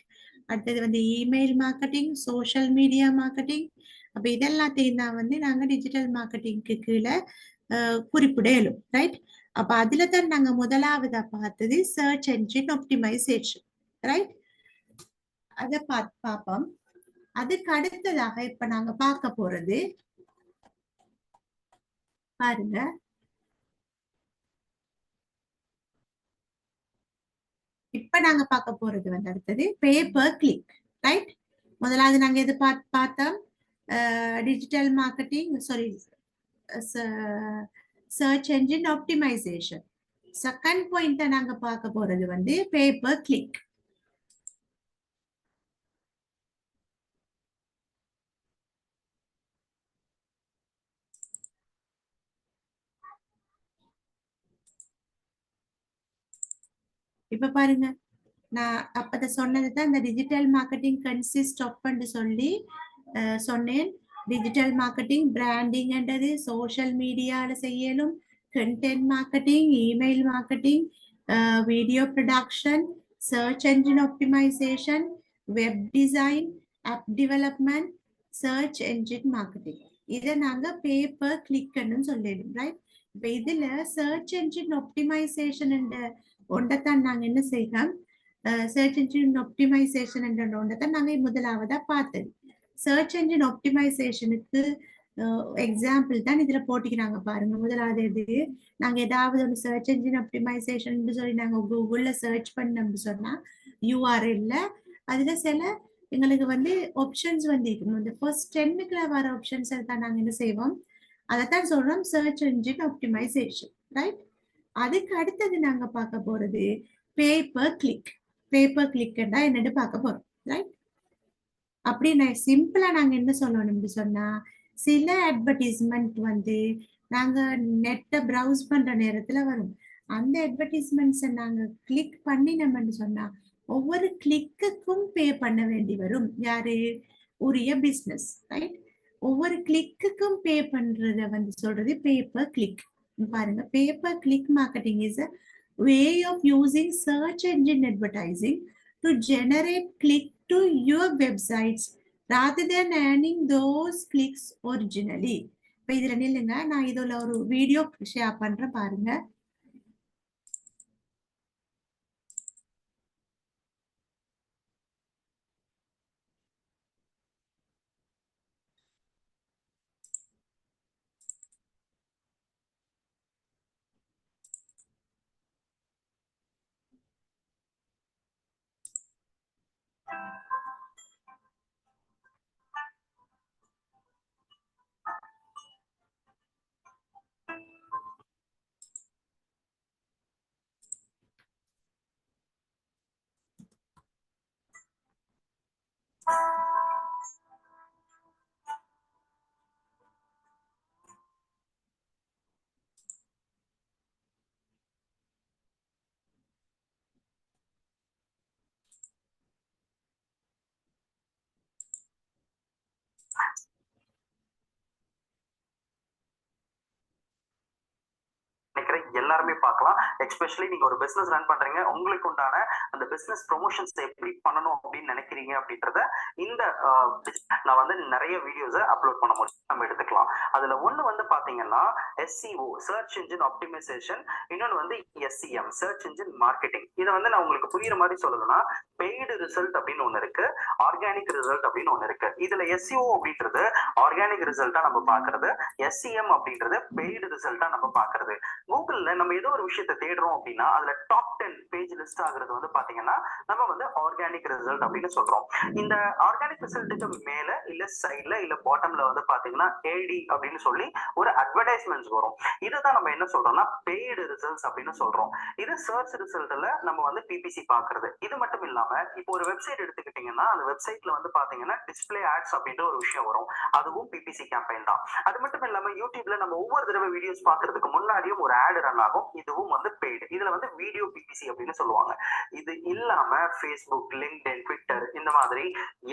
அடுத்தது வந்து email marketing, social media marketing. அப்ப இதெல்லாத்தையும் தான் வந்து நாங்க டிஜிட்டல் மார்க்கெட்டிங்க்கு கீழே குறிப்பிடலும். ரைட் அப்ப அதுல தான் நாங்க முதலாவதா பார்த்தது சர்ச் என்ஜின் ஆப்டிமைசேஷன். ரைட் அதை பார்ப்போம். அதுக்கு அடுத்ததாக இப்ப நாங்க பார்க்க போறது பாருங்க இப்ப நாங்க பார்க்க போறது வந்து அடுத்தது பேப்பர் கிளிக். ரைட் முதலாவது நாங்க எது பார்த்தோம் digital marketing sorry search engine optimisation. Second point நாங்க பார்க்க போறது வந்து பேப்பர் கிளிக். இப்ப பாருங்க நான் அப்பத சொன்னதுதான் இந்த டிஜிட்டல் மார்க்கெட்டிங் கன்சிஸ்ட் ஆஃப் சொல்லி சொன்னேன். டிஜிட்டல் மார்க்கெட்டிங் பிராண்டிங்ன்றது சோஷியல் மீடியால செய்யலும், content marketing, email marketing, video production, search engine optimisation, web design, app development, search engine marketing. இதை நாங்க பேப்பர் கிளிக்னு சொல்லிடும். ரைட் இப்ப இதுல சர்ச் என்ஜின் ஆப்டிமைசேஷன் ஒன்றைத்தான் நாங்க என்ன செய்யலாம் சர்ச் என்ஜின் ஆப்டிமைசேஷன் என்ற ஒன்றை தான் நாங்க முதலாவதா பார்த்தது. சர்ச் என்ஜின் ஆப்டிமைசேஷனுக்கு எக்ஸாம்பிள் தான் இதுல போட்டிக்கிறாங்க பாருங்க. முதலாவது இது, நாங்க ஏதாவது ஒரு சர்ச் என்ஜின் ஆப்டிமைசேஷன் சொல்லி நாங்க கூகுள்ல சர்ச் பண்ணோம்னு சொன்னா யூஆர்எல்ல அதுல சில எங்களுக்கு வந்து ஆப்ஷன்ஸ் வந்து இருக்கணும். இந்த ஃபர்ஸ்ட் 10க்குள்ள வர ஆப்ஷன்ஸ் தான் நாங்க என்ன செய்வோம், அதைத்தான் சொல்றோம் சர்ச் என்ஜின் ஆப்டிமைசேஷன், ரைட்? அதுக்கு அடுத்தது நாங்க பார்க்க போறது பேப்பர் கிளிக். பேப்பர் கிளிக்னா என்னன்னு பார்க்க போறோம், ரைட்? அப்படி சிம்பிளா நாங்க என்ன சொல்லணும்னு சொன்னா, சில அட்வர்டைஸ்மெண்ட் வந்து நாங்க நெட்டை ப்ரௌஸ் பண்ற நேரத்துல வரும். அந்த அட்வர்டைஸ்மெண்ட்ஸை நாங்க கிளிக் பண்ணினோம்னு சொன்னா ஒவ்வொரு கிளிக்குக்கும் பே பண்ண வேண்டி வரும். யாரு? உரிய பிசினஸ், ரைட்? ஒவ்வொரு கிளிக்குக்கும் பே பண்றத வந்து சொல்றது பேப்பர் கிளிக். பாருங்க, paper click marketing is a way of using search engine advertising to generate click to your websites rather than earning those clicks originally. இப்ப இதுல நில்லுங்க, நான் இதுல ஒரு வீடியோ ஷேர் பண்றேன் பாருங்க. எல்லாருமே பார்க்கலாம். எஸ்பெஷலி நீங்க ஒரு பிசினஸ் ரன் பண்றீங்க, உங்களுக்கு உண்டான அந்த பிசினஸ் ப்ரொமோஷன்ஸ் எப்படி பண்ணணும் அப்படின்னு நினைக்கிறீங்க அப்படின்றத இந்த நான் வந்து நிறைய வீடியோஸ் அப்லோட் பண்ண முடியும், நம்ம எடுத்துக்கலாம். அதுல ஒண்ணு வந்து பாத்தீங்கன்னா SEO, சர்ச் இன்ஜின் ஆப்டிமைசேஷன், இன்னொன்னு வந்து SEM, சர்ச் இன்ஜின் மார்க்கெட்டிங். இதை வந்து நான் உங்களுக்கு புரியுற மாதிரி சொல்லணும்னா பெய்டு ரிசல்ட் அப்படின்னு ஒண்ணு இருக்கு, ஆர்கானிக் ரிசல்ட் அப்படின்னு ஒண்ணு இருக்கு. இதுல SEO அப்படின்றது ஆர்கானிக் ரிசல்ட்டா நம்ம பாக்குறது, SEM அப்படின்றது பெய்டு ரிசல்ட்டா நம்ம பாக்குறது. கூகுள்ல நம்ம ஏதோ ஒரு விஷயத்தை தேடுறோம் அப்படின்னா அதுல டாப் 10 பேஜ் லிஸ்ட் ஆகுறது வந்து பாத்தீங்கன்னா நம்ம வந்து ஆர்கானிக் ரிசல்ட் அப்படின்னு சொல்றோம். இந்த ஆர்கானிக் ரிசல்ட்டுக்கு மேல இல்ல சைட்ல இல்ல பாட்டம்ல வந்து பாத்தீங்கன்னா AD அப்படின்னு சொல்லி ஒரு அட்வர்டைஸ்மெண்ட்ஸ் வரும். இதுதான் நம்ம என்ன சொல்றோம்னா பெய்டு ரிசல்ட்ஸ் அப்படின்னு சொல்றோம். இது சர்ச் ரிசல்ட்ல நம்ம வந்து PPC பாக்குறது. இது மட்டும் இல்லாம இப்போ ஒரு வெப்சைட் எடுத்துக்கிட்டீங்கன்னா அந்த வெப்சைட்ல வந்து பாத்தீங்கன்னா டிஸ்பிளே ஆட்ஸ் அப்படின்ற ஒரு விஷயம் வரும், அதுவும் PPC கேம்பெயின் தான். அது மட்டும் இல்லாம யூடியூப்ல நம்ம ஒவ்வொரு தடவை வீடியோஸ் பாக்குறதுக்கு முன்னாடியும் ஒரு ஆட் ரன் ஆகும், இதுவும் வந்து பெய்டு. இதுல வந்து வீடியோ PPC அப்படின்னு சொல்லுவாங்க. இது இல்லாம Facebook, LinkedIn, Twitter இந்த மாதிரி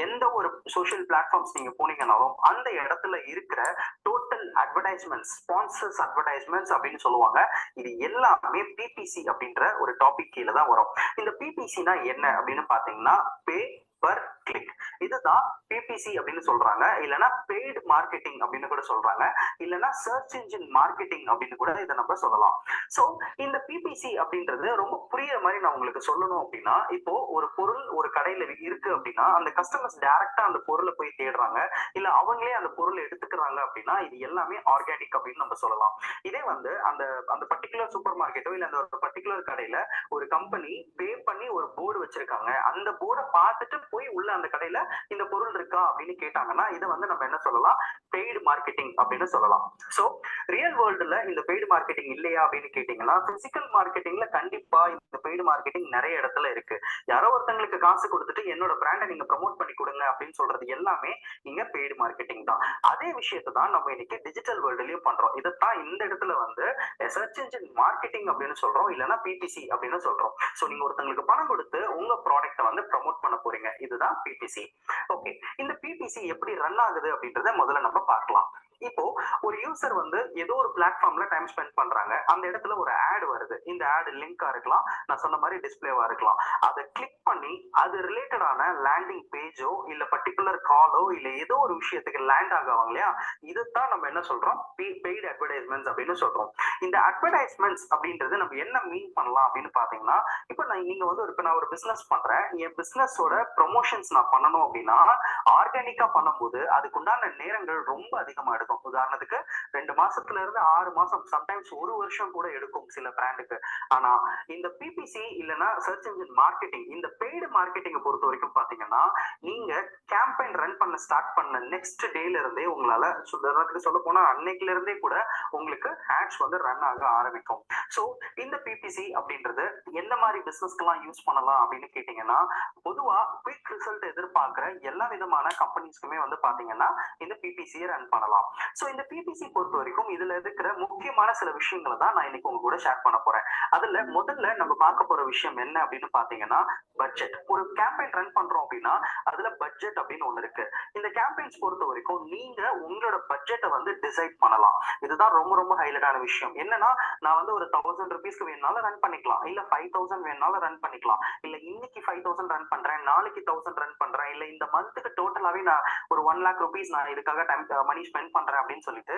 எந்த ஒரு சோஷியல் பிளாட்ஃபார்ம்ஸ் நீங்க போனீங்கன்னாலும் அந்த இடத்துல இருக்கிற டோட்டல் அட்வர்டைஸ்மெண்ட்ஸ், ஸ்பான்சர்ஸ் அட்வர்டைஸ்மெண்ட்ஸ் அப்படின்னு சொல்லுவாங்க. இது எல்லாமே PPC அப்படின்ற ஒரு டாபிக் கீழே தான் வரும். இந்த PPCனா என்ன அப்படின்னு பாத்தீங்கன்னா பே பர் கிளிக். இதுதான் PPC அப்படின்னு சொல்றாங்க, இல்லனா பெய்டு மார்க்கெட்டிங் அப்படின்னு கூட சொல்றாங்க, இல்லனா சர்ச் இன்ஜின் மார்க்கெட்டிங் அப்படின்னு கூட இதை நம்ம சொல்லலாம். சோ இந்த PPC அப்படின்றது ரொம்ப புரியுற மாதிரி நான் உங்களுக்கு சொல்லணும் அப்படின்னா, இப்போ ஒரு பொருள் ஒரு கடையில இருக்கு அப்படின்னா அந்த கஸ்டமர்ஸ் டைரக்டா அந்த பொருளை போய் தேடுறாங்க, இல்ல அவங்களே அந்த பொருளை எடுத்துக்கிறாங்க அப்படின்னா இது எல்லாமே ஆர்கானிக் அப்படின்னு நம்ம சொல்லலாம். இதே வந்து அந்த அந்த பர்டிகுலர் சூப்பர் மார்க்கெட்டோ இல்ல அந்த ஒரு பர்டிகுலர் கடையில ஒரு கம்பெனி பே பண்ணி ஒரு போர்டு வச்சிருக்காங்க, அந்த போர்டை பார்த்துட்டு போய் உள்ள அந்த கடையில இந்த பொருள் இருக்கா அப்படின்னு கேட்டாங்கன்னா இதை வந்து நம்ம என்ன சொல்லலாம், பெய்டு மார்க்கெட்டிங் அப்படின்னு சொல்லலாம். சோ ரியல் வேர்ல்டுல இந்த பெய்டு மார்க்கெட்டிங் இல்லையா அப்படின்னு கேட்டீங்கன்னா பிசிக்கல் மார்க்கெட்டிங்ல கண்டிப்பா இந்த பெய்டு மார்க்கெட்டிங் நிறைய இடத்துல இருக்கு. யாரோ ஒருத்தங்களுக்கு காசு கொடுத்துட்டு என்னோட பிராண்டை நீங்க ப்ரமோட் பண்ணி கொடுங்க அப்படின்னு சொல்றது எல்லாமே இங்க பெய்டு மார்க்கெட்டிங் தான். அதே விஷயத்தை தான் நம்ம இன்னைக்கு டிஜிட்டல் வேர்ல்டுலயும் பண்றோம். இதைத்தான் இந்த இடத்துல வந்து சர்ச் இன்ஜின் மார்க்கெட்டிங் அப்படின்னு சொல்றோம், இல்லைன்னா PPC அப்படின்னு சொல்றோம். சோ நீங்க ஒருத்தங்களுக்கு பணம் கொடுத்து உங்க ப்ராடக்ட்டை வந்து ப்ரமோட் பண்ண போறீங்க, இதுதான் PPC. ஓகே, இந்த PPC எப்படி ரன் ஆகுது அப்படின்றத முதல்ல நம்ம பார்க்கலாம். இப்போ ஒரு யூசர் வந்து ஏதோ ஒரு பிளாட்ஃபார்ம்ல டைம் ஸ்பெண்ட் பண்றாங்க, அந்த இடத்துல ஒரு ஆட் வருது. இந்த ஆட் லிங்கா இருக்கலாம், நான் சொன்ன மாதிரி டிஸ்பிளேவா இருக்கலாம். அதை கிளிக் பண்ணி அது ரிலேட்டடான லேண்டிங் பேஜோ இல்ல பர்டிகுலர் காலோ இல்ல ஏதோ ஒரு விஷயத்துக்கு லேண்ட் ஆகுவாங்க இல்லையா, இதுதான் நம்ம என்ன சொல்றோம், பெய்டு அட்வர்டைஸ்மெண்ட்ஸ் அப்படின்னு சொல்றோம். இந்த அட்வர்டைஸ்மெண்ட்ஸ் அப்படின்றது நம்ம என்ன மீன் பண்ணலாம் அப்படின்னு பாத்தீங்கன்னா, இப்போ நீங்க வந்து நான் ஒரு பிசினஸ் பண்றேன், என் பிசினஸோட ப்ரொமோஷன்ஸ் நான் பண்ணணும் அப்படின்னா ஆர்கானிக்கா பண்ணும்போது அதுக்குண்டான நேரங்கள் ரொம்ப அதிகமா எடுக்கும். இருக்கும். உதாரணத்துக்கு 2 மாசத்துல இருந்து 6 மாசம், சம்டைம்ஸ் 1 வருஷம் கூட எடுக்கும் சில பிராண்டுக்கு. ஆனா இந்த பிபிசி இல்லைன்னா சர்ச் இன்ஜின் மார்க்கெட்டிங், இந்த பெய்டு மார்க்கெட்டிங்கை பொறுத்த வரைக்கும் பாத்தீங்கன்னா நீங்க கேம்பெயின் ரன் பண்ண ஸ்டார்ட் பண்ண நெக்ஸ்ட் டேல இருந்தே உங்களால சொல்ல போனா அன்னைக்குல இருந்தே கூட உங்களுக்கு ஆட்ஸ் வந்து ரன் ஆக ஆரம்பிக்கும். சோ இந்த பிபிசி அப்படின்றது எந்த மாதிரி பிசினஸ்க்கெல்லாம் யூஸ் பண்ணலாம் அப்படின்னு கேட்டீங்கன்னா, பொதுவா குயிக் ரிசல்ட் எதிர்பார்க்கிற எல்லா விதமான கம்பெனிஸ்க்குமே வந்து பாத்தீங்கன்னா இந்த பிபிசியை ரன் பண்ணலாம். சோ இந்த பிபிசி பொறுத்த வரைக்கும் இதுல இருக்கிற முக்கியமான சில விஷயங்களை தான் நான் இன்னைக்கு உங்க கூட ஷேர் பண்ண போறேன். அதுல முதல்ல நம்ம பார்க்க போற விஷயம் என்ன அப்படின்னு பாத்தீங்கன்னா பட்ஜெட். ஒரு கேம்பெயின் ரன் பண்றோம் அப்படின்னா அதுல பட்ஜெட் அப்படின்னு ஒண்ணு இருக்கு. இந்த கேம்பெயின்ஸ் பொறுத்த வரைக்கும் நீங்க உங்களோட பட்ஜெட்டை வந்து டிசைட் பண்ணலாம். இதுதான் ரொம்ப ரொம்ப ஹைலைட்டான விஷயம். என்னன்னா நான் வந்து ஒரு 1000 rupeesக்கு வேணாலும் ரன் பண்ணிக்கலாம், இல்ல 5000 வேணாலும் ரன் பண்ணிக்கலாம், இல்ல இன்னைக்கு 5000 ரன் பண்றேன், நாளைக்கு 1000 ரன் பண்றேன், இல்ல இந்த மந்த்துக்கு டோட்டலாவே நான் ஒரு 1 lakh rupees நான் இதுக்காக மணி ஸ்பெண்ட் பண்றேன் அப்படின்னு சொல்லிட்டு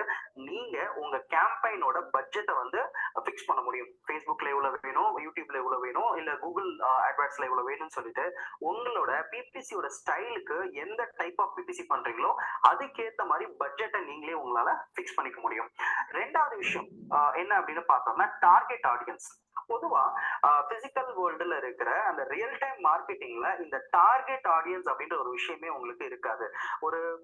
நீங்க உங்க கேம்பெயினோட பட்ஜெட்டை வந்து பிக்ஸ் பண்ண முடியும். ஃபேஸ்புக்ல எவ்வளவு வேணும், யூடியூப்ல எவ்வளவு வேணும், இல்ல கூகுள் அட்வர்ட்ஸ்ல எவ்வளவு வேணும்னு சொல்லிட்டு உங்களோட பிபிசியோட ஸ்டைலுக்கு எந்த டைப் ஆஃப் பிபிசி பண்றீங்களோ அதுக்கேத்த மாதிரி பட்ஜெட்டை நீங்களே உங்களால பிக்ஸ் பண்ணிக்க முடியும். ரெண்டாவது விஷயம் என்ன அப்படின்னு பார்த்தோம்னா டார்கெட் ஆடியன்ஸ். பொதுவா பிசிக்கல் வேர்ல்டுல இருக்கிற அந்த ரியல் டைம் மார்க்கெட்டிங்ல இந்த டார்கெட் ஆடியன்ஸ் அப்படின்ற ஒரு விஷயமே உங்களுக்கு இருக்காது.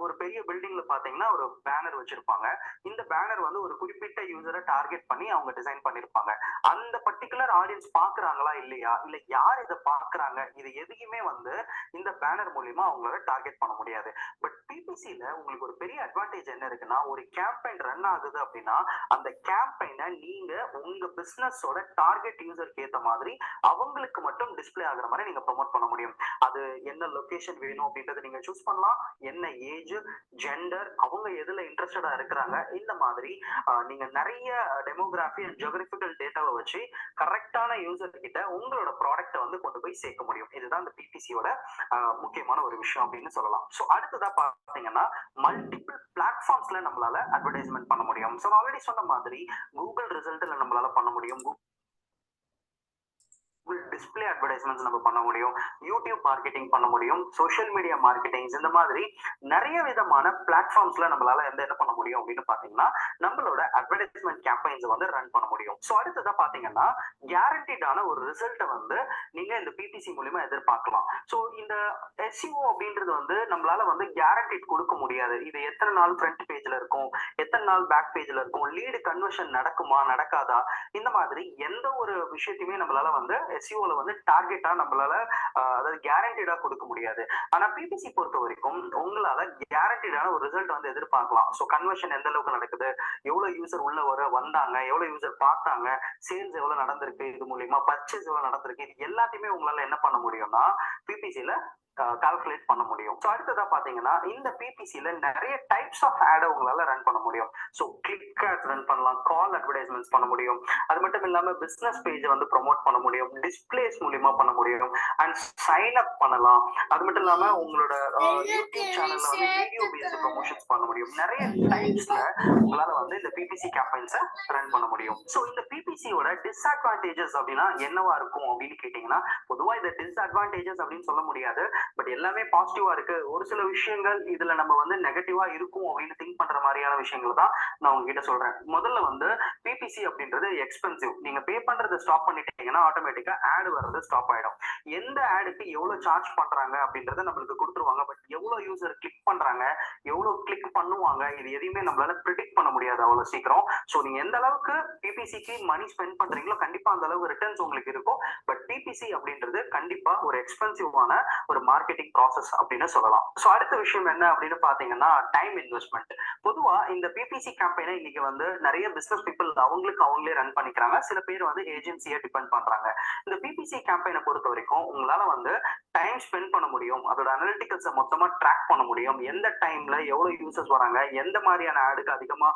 ஒரு பெரிய பில்டிங்ல பாத்தீங்கன்னா ஒரு பேனர் வச்சிருப்பாங்க. இந்த பேனர் வந்து ஒரு குறிப்பிட்ட யூசரை டார்கெட் பண்ணி அவங்க டிசைன் பண்ணிருப்பாங்க. அந்த பர்டிகுலர் ஆடியன்ஸ் பாக்குறாங்களா இல்லையா, இல்ல யார் இதை பாக்குறாங்க, இது எதையுமே வந்து இந்த பேனர் மூலியமா அவங்களால டார்கெட் பண்ண முடியாது. பட் பிபிசில உங்களுக்கு ஒரு பெரிய அட்வான்டேஜ் என்ன இருக்குன்னா, ஒரு கேம்பெயின் ரன் ஆகுது அப்படின்னா அந்த கேம்பெயினை நீங்க உங்க பிசினஸோட டார்கெட் யூசருக்கு ஏத்த மாதிரி அவங்களுக்கு மட்டும் டிஸ்ப்ளே ஆகுற மாதிரி நீங்க ப்ரோமோட் பண்ண முடியும். அது என்ன லொகேஷன் வேணும் அப்படின்றத நீங்க சூஸ் பண்ணலாம், என்ன ஏஜ், ஜெண்டர், அவங்க எதுல இன்ட்ரெஸ்டடா இருக்கிறாங்க, இந்த மாதிரி நீங்க நிறைய டெமோகிராஃபி அண்ட் ஜியோகிராபிக்கல் டேட்டாவை வச்சு கரெக்டான யூசர் கிட்ட உங்களோட ப்ராடக்ட்டை வந்து கொண்டு போய் சேர்க்க முடியும். இதுதான் இந்த பிபிசியோட முக்கியமான ஒரு விஷயம் அப்படின்னு சொல்லலாம். ஸோ அடுத்ததா பாத்தீங்கன்னா மல்டிபிள் பிளாட்ஃபார்ம்ஸ்ல நம்மளால அட்வர்டைஸ்மெண்ட் பண்ண முடியும். ஸோ ஆல்ரெடி சொன்ன மாதிரி கூகுள் ரிசல்ட்ல நம்மளால பண்ண முடியும், டிஸ்பிளே அட்வர்டைஸ்மெண்ட்ஸ் நம்ம பண்ண முடியும், யூடியூப் மார்க்கெட்டிங் பண்ண முடியும், சோஷியல் மீடியா மார்க்கெட்டிங், இந்த மாதிரி நிறைய விதமான பிளாட்ஃபார்ம்ஸ்ல நம்மளால என்ன பண்ண முடியும் அப்படின்னு பாத்தீங்கன்னா நம்மளோட அட்வர்டைஸ்மெண்ட் கேம்பெயின்ஸ் வந்து ரன் பண்ண முடியும். ஸோ அடுத்ததா பாத்தீங்கன்னா கேரண்டீடான ஒரு ரிசல்ட்டை வந்து நீங்க இந்த பிபிசி மூலியமா எதிர்பார்க்கலாம். ஸோ இந்த எஸ்இஓ அப்படின்றது வந்து நம்மளால வந்து கேரண்டீட் கொடுக்க முடியாது. இது எத்தனை நாள் ஃப்ரண்ட் பேஜ்ல இருக்கும், எத்தனை நாள் பேக் பேஜ்ல இருக்கும், லீடு கன்வர்ஷன் நடக்குமா நடக்காதா, இந்த மாதிரி எந்த ஒரு விஷயத்தையுமே நம்மளால வந்து எஸ்இஓல வந்து டார்கெட்டா நம்மளால அதாவது கேரண்டீடா கொடுக்க முடியாது. ஆனா பிபிசி பொறுத்த வரைக்கும் உங்களால கேரண்டீடான ஒரு ரிசல்ட் வந்து எதிர்பார்க்கலாம். ஸோ கன்வர்ஷன் எந்த அளவுக்கு நடக்குது, எவ்வளவு யூசர் உள்ள வந்தாங்க, எவ்வளவு யூசர் பார்த்தாங்க, சேல்ஸ் எவ்வளவு நடந்திருக்கு, இது மூலியமா பர்ச்சேஸ் எவ்வளவு நடந்திருக்கு, இது எல்லாத்தையுமே உங்களால என்ன பண்ண முடியும்னா பிபிசில கால்குலேட் பண்ண முடியும். ஸோ அடுத்ததா பாத்தீங்கன்னா இந்த பிபிசில நிறைய டைப்ஸ் ஆஃப் ஆட் உங்களால ரன் பண்ண முடியும். ஸோ கிளிக் ஆட் ரன் பண்ணலாம், கால் அட்வர்டைஸ்மெண்ட்ஸ் பண்ண முடியும், அது மட்டும் இல்லாம பிசினஸ் பேஜ் வந்து ப்ரொமோட் பண்ண முடியும், டிஸ்பிளேஸ் மூலியமா பண்ண முடியும், அண்ட் சைன் அப் பண்ணலாம். அது மட்டும் இல்லாம உங்களோட யூடியூப் சேனல்ல வந்து வீடியோ பேஸ்ட் ப்ரொமோஷன்ஸ் பண்ண முடியும். நிறைய டைப்ஸ்ல உங்களால வந்து இந்த பிபிசி கேம்பெயின்ஸை ரன் பண்ண முடியும். ஸோ இந்த பிபிசியோட டிஸ்அட்வான்டேஜஸ் அப்படின்னா என்னவா இருக்கும் அப்படின்னு கேட்டீங்கன்னா, பொதுவா இந்த டிஸ்அட்வான்டேஜஸ் அப்படின்னு சொல்ல முடியாது, பட் எல்லாமே பாசிட்டிவா இருக்கு. ஒரு சில விஷயங்கள் இதுல நம்ம வந்து நெகட்டிவா இருக்கும் அப்படின்னு திங்க் பண்ற மாதிரியான விஷயங்கள் தான் நான் உங்ககிட்ட சொல்றேன். முதல்ல வந்து பிபிசி அப்படின்றது எக்ஸ்பென்சிவ். நீங்க பே பண்றதை ஸ்டாப் பண்ணிட்டீங்கன்னா ஆட்டோமேட்டிக்கா ஆட் வர்றது ஸ்டாப் ஆயிடும். எந்த ஆடுக்கு எவ்வளவு சார்ஜ் பண்றாங்க அப்படின்றத நம்மளுக்கு கொடுத்துருவாங்க, பட் எவ்வளவு யூசர் கிளிக் பண்றாங்க, எவ்வளவு கிளிக் பண்ணுவாங்க, இது எதையுமே நம்மளால ப்ரிடிக்ட் பண்ண முடியாது அவ்வளவு சீக்கிரம். ஸோ நீங்க எந்த அளவுக்கு பிபிசிக்கு மணி ஸ்பெண்ட் பண்றீங்களோ கண்டிப்பா அந்த அளவுக்கு ரிட்டர்ன்ஸ் உங்களுக்கு இருக்கும். பட் பிபிசி அப்படின்றது கண்டிப்பா ஒரு எக்ஸ்பென்சிவான ஒரு மார்க்கெட்டிங் ப்ராசஸ் அப்படின்னு சொல்லலாம். ஸோ அடுத்த விஷயம் என்ன அப்படின்னு பாத்தீங்கன்னா டைம் இன்வெஸ்ட்மெண்ட். பொதுவா இந்த பிபிசி கேம்பெயினை இன்னைக்கு வந்து நிறைய பிசினஸ் பீப்புள் அவங்களுக்கு அவங்களே ரன் பண்ணிக்கிறாங்க, சில பேர் வந்து ஏஜென்சியை டிபெண்ட் பண்றாங்க. இந்த பிபிசி கேம்பெயினை பொறுத்த வரைக்கும் உங்களால வந்து டைம் ஸ்பெண்ட் பண்ண முடியும், அதோட அனலிட்டிகல்ஸை மொத்தமா ட்ராக் பண்ண முடியும், எந்த டைம்ல எவ்வளவு யூசர்ஸ் வராங்க, எந்த மாதிரியான ஆடுக்கு அதிகமா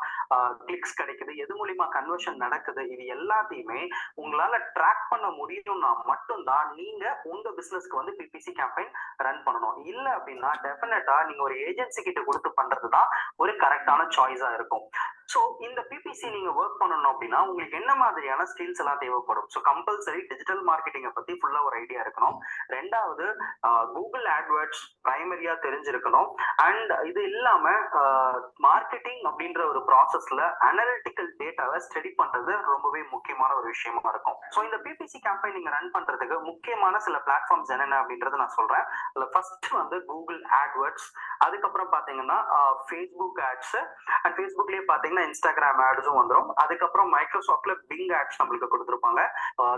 கிளிக்ஸ் கிடைக்குது, எது மூலியமா கன்வர்ஷன் நடக்குது, இது எல்லாத்தையுமே உங்களால ட்ராக் பண்ண முடியும்னா மட்டும்தான் நீங்க உங்க பிசினஸ்க்கு வந்து பிபிசி கேம்பெயின் ரன் பண்ணணும். இல்ல அப்படின்னா டெஃபினட்டா நீங்க ஒரு ஏஜென்சி கிட்ட கொடுத்து பண்றதுதான் ஒரு கரெக்டான சாய்ஸா இருக்கும். சோ இந்த பிபிசி நீங்க ஒர்க் பண்ணணும் அப்படின்னா உங்களுக்கு என்ன மாதிரியான ஸ்கில்ஸ் எல்லாம் தேவைப்படும்? ஸோ கம்பல்சரி டிஜிட்டல் மார்க்கெட்டிங் மார்க்கெட்டிங்கை பத்தி ஃபுல்லா ஒரு ஐடியா இருக்கணும். ரெண்டாவது கூகுள் ஆட்வர்ட்ஸ் பிரைமரியா தெரிஞ்சிருக்கணும். அண்ட் இது இல்லாம மார்க்கெட்டிங் அப்படின்ற ஒரு ப்ராசஸ்ல அனலிட்டிக்கல் டேட்டாவை ஸ்டடி பண்றது ரொம்பவே முக்கியமான ஒரு விஷயமா இருக்கும். ஸோ இந்த பிபிசி கேம்பெயின் நீங்க ரன் பண்றதுக்கு முக்கியமான சில பிளாட்ஃபார்ம்ஸ் என்னென்ன அப்படின்றத நான் சொல்றேன். அதுல ஃபர்ஸ்ட் வந்து கூகுள் ஆட்வர்ட்ஸ், அதுக்கப்புறம் பாத்தீங்கன்னா ஃபேஸ்புக் ஆட்ஸ், அண்ட் ஃபேஸ்புக்லயே பாத்தீங்கன்னா இன்ஸ்டாகிராம் ஆட்ஸும் வந்துடும். அதுக்கப்புறம் மைக்ரோசாஃப்ட்ல பிங் ஆட்ஸ் நம்மளுக்கு கொடுத்துருப்பாங்க,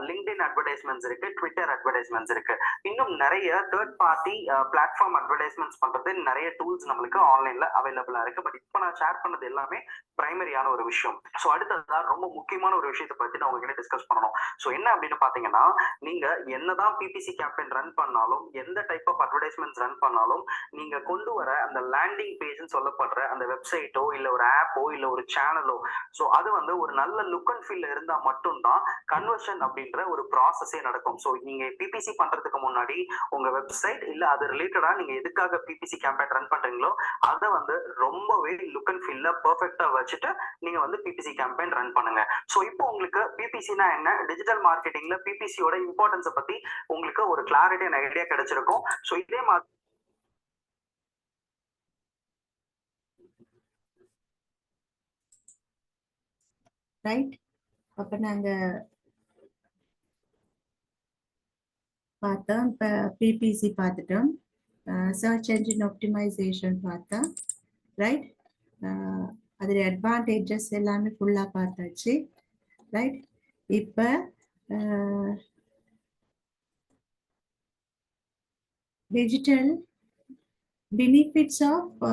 லிங்க்டின் அட்வர்டைஸ்மெண்ட்ஸ் இருக்கு, ட்விட்டர் அட்வர்டைஸ்மெண்ட்ஸ் இருக்கு, இன்னும் நிறைய தேர்ட் பார்ட்டி பிளாட்ஃபார்ம் அட்வர்டைஸ்மெண்ட்ஸ் பண்றது நிறைய டூல்ஸ் நம்மளுக்கு ஆன்லைன்ல அவைலபிளா இருக்கு. பட் இப்போ நான் ஷேர் பண்ணது எல்லாமே பிரைமரியான ஒரு விஷயம். ஸோ அடுத்ததான் ரொம்ப முக்கியமான ஒரு விஷயத்தை பத்தி நான் உங்ககிட்ட டிஸ்கஸ் பண்ணணும். ஸோ என்ன அப்படின்னு பாத்தீங்கன்னா, நீங்க என்னதான் பிபிசி கேம்பெயின் ரன் பண்ணாலும், எந்த டைப் ஆஃப் அட்வர்டைஸ்மெண்ட்ஸ் ரன் பண்ணாலும், நீங்க கொண்டு வர அந்த லேண்டிங் பேஜ்னு சொல்லப்படுற அந்த வெப்சைட்டோ இல்ல ஒரு ஆப்போ இல்ல ஒரு சேனலோ, ஸோ அது வந்து ஒரு நல்ல லுக் அண்ட் ஃபீல் இருந்தா மட்டும்தான் கன்வர்ஷன் அப்படின்ற ஒரு ப்ராசஸே நடக்கும். ஸோ நீங்க பிபிசி பண்றதுக்கு முன்னாடி உங்க வெப்சைட் இல்ல அது ரிலேட்டடா நீங்க எதுக்காக பிபிசி கேம்பெயின் ரன் பண்றீங்களோ அதை வந்து ரொம்பவே லுக் அண்ட் ஃபீல்ல பெர்ஃபெக்ட்டா வச்சுட்டு நீங்க வந்து பிபிசி கேம்பெயின் ரன் பண்ணுங்க. ஸோ இப்போ உங்களுக்கு பிபிசினா என்ன, டிஜிட்டல் மார்க்கெட்டிங்ல பிபிசியோட இம்பார்ட்டன்ஸை பத்தி உங்களுக்கு ஒரு கிளாரிட்டி அண்ட் ஐடியா கிடைச்சிருக்கும். ஸோ இதே மாதிரி ரைட். அப்ப நாங்க பார்த்தோம், இப்போ பிபிசி பார்த்துட்டோம், சர்ச் என்ஜின் ஆப்டிமைசேஷன் பார்த்தோம், ரைட். அதில் அட்வான்டேஜஸ் எல்லாமே ஃபுல்லாக பார்த்தாச்சு, ரைட். இப்போ digital benefits of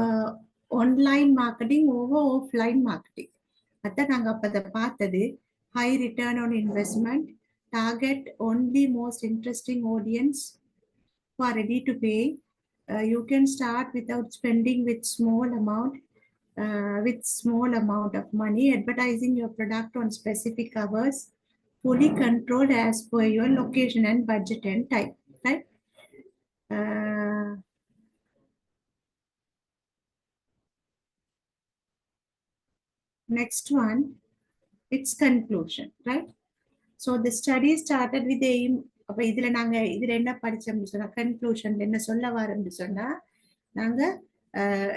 online marketing over offline marketing அதான் நாங்கள் அப்போ அதை பார்த்தது. High return on investment, target only most interesting audience who are ready to pay. You can start without spending with small amount of money, advertising your product on specific hours, fully controlled as per your location and budget and time, right? Next one, its conclusion, right? So the study started with the aim. அப்ப இதுல நாங்க இதுல என்ன படிச்சோம்னு சொன்னா, conclusion என்ன சொல்ல வரோம்னு சொன்னா, நாங்க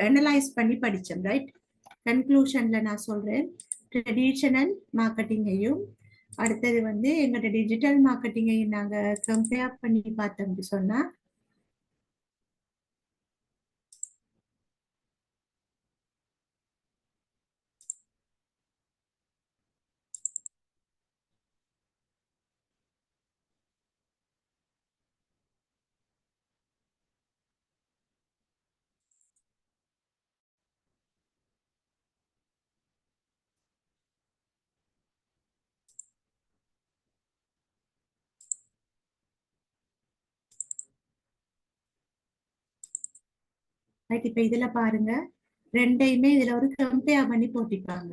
அனலைஸ் பண்ணி படிச்சோம், ரைட். கன்க்ளூஷன்ல நான் சொல்றேன், ட்ரெடிஷனல் மார்க்கெட்டிங்கையும் அடுத்தது வந்து எங்களோட டிஜிட்டல் மார்க்கெட்டிங்கையும் நாங்க கம்பேர் பண்ணி பார்த்தோம்னு சொன்னா, ரைட். இப்ப இதுல பாருங்க, ரெண்டையுமே இதுல ஒரு கம்பேர் பண்ணி போட்டிருப்பாங்க,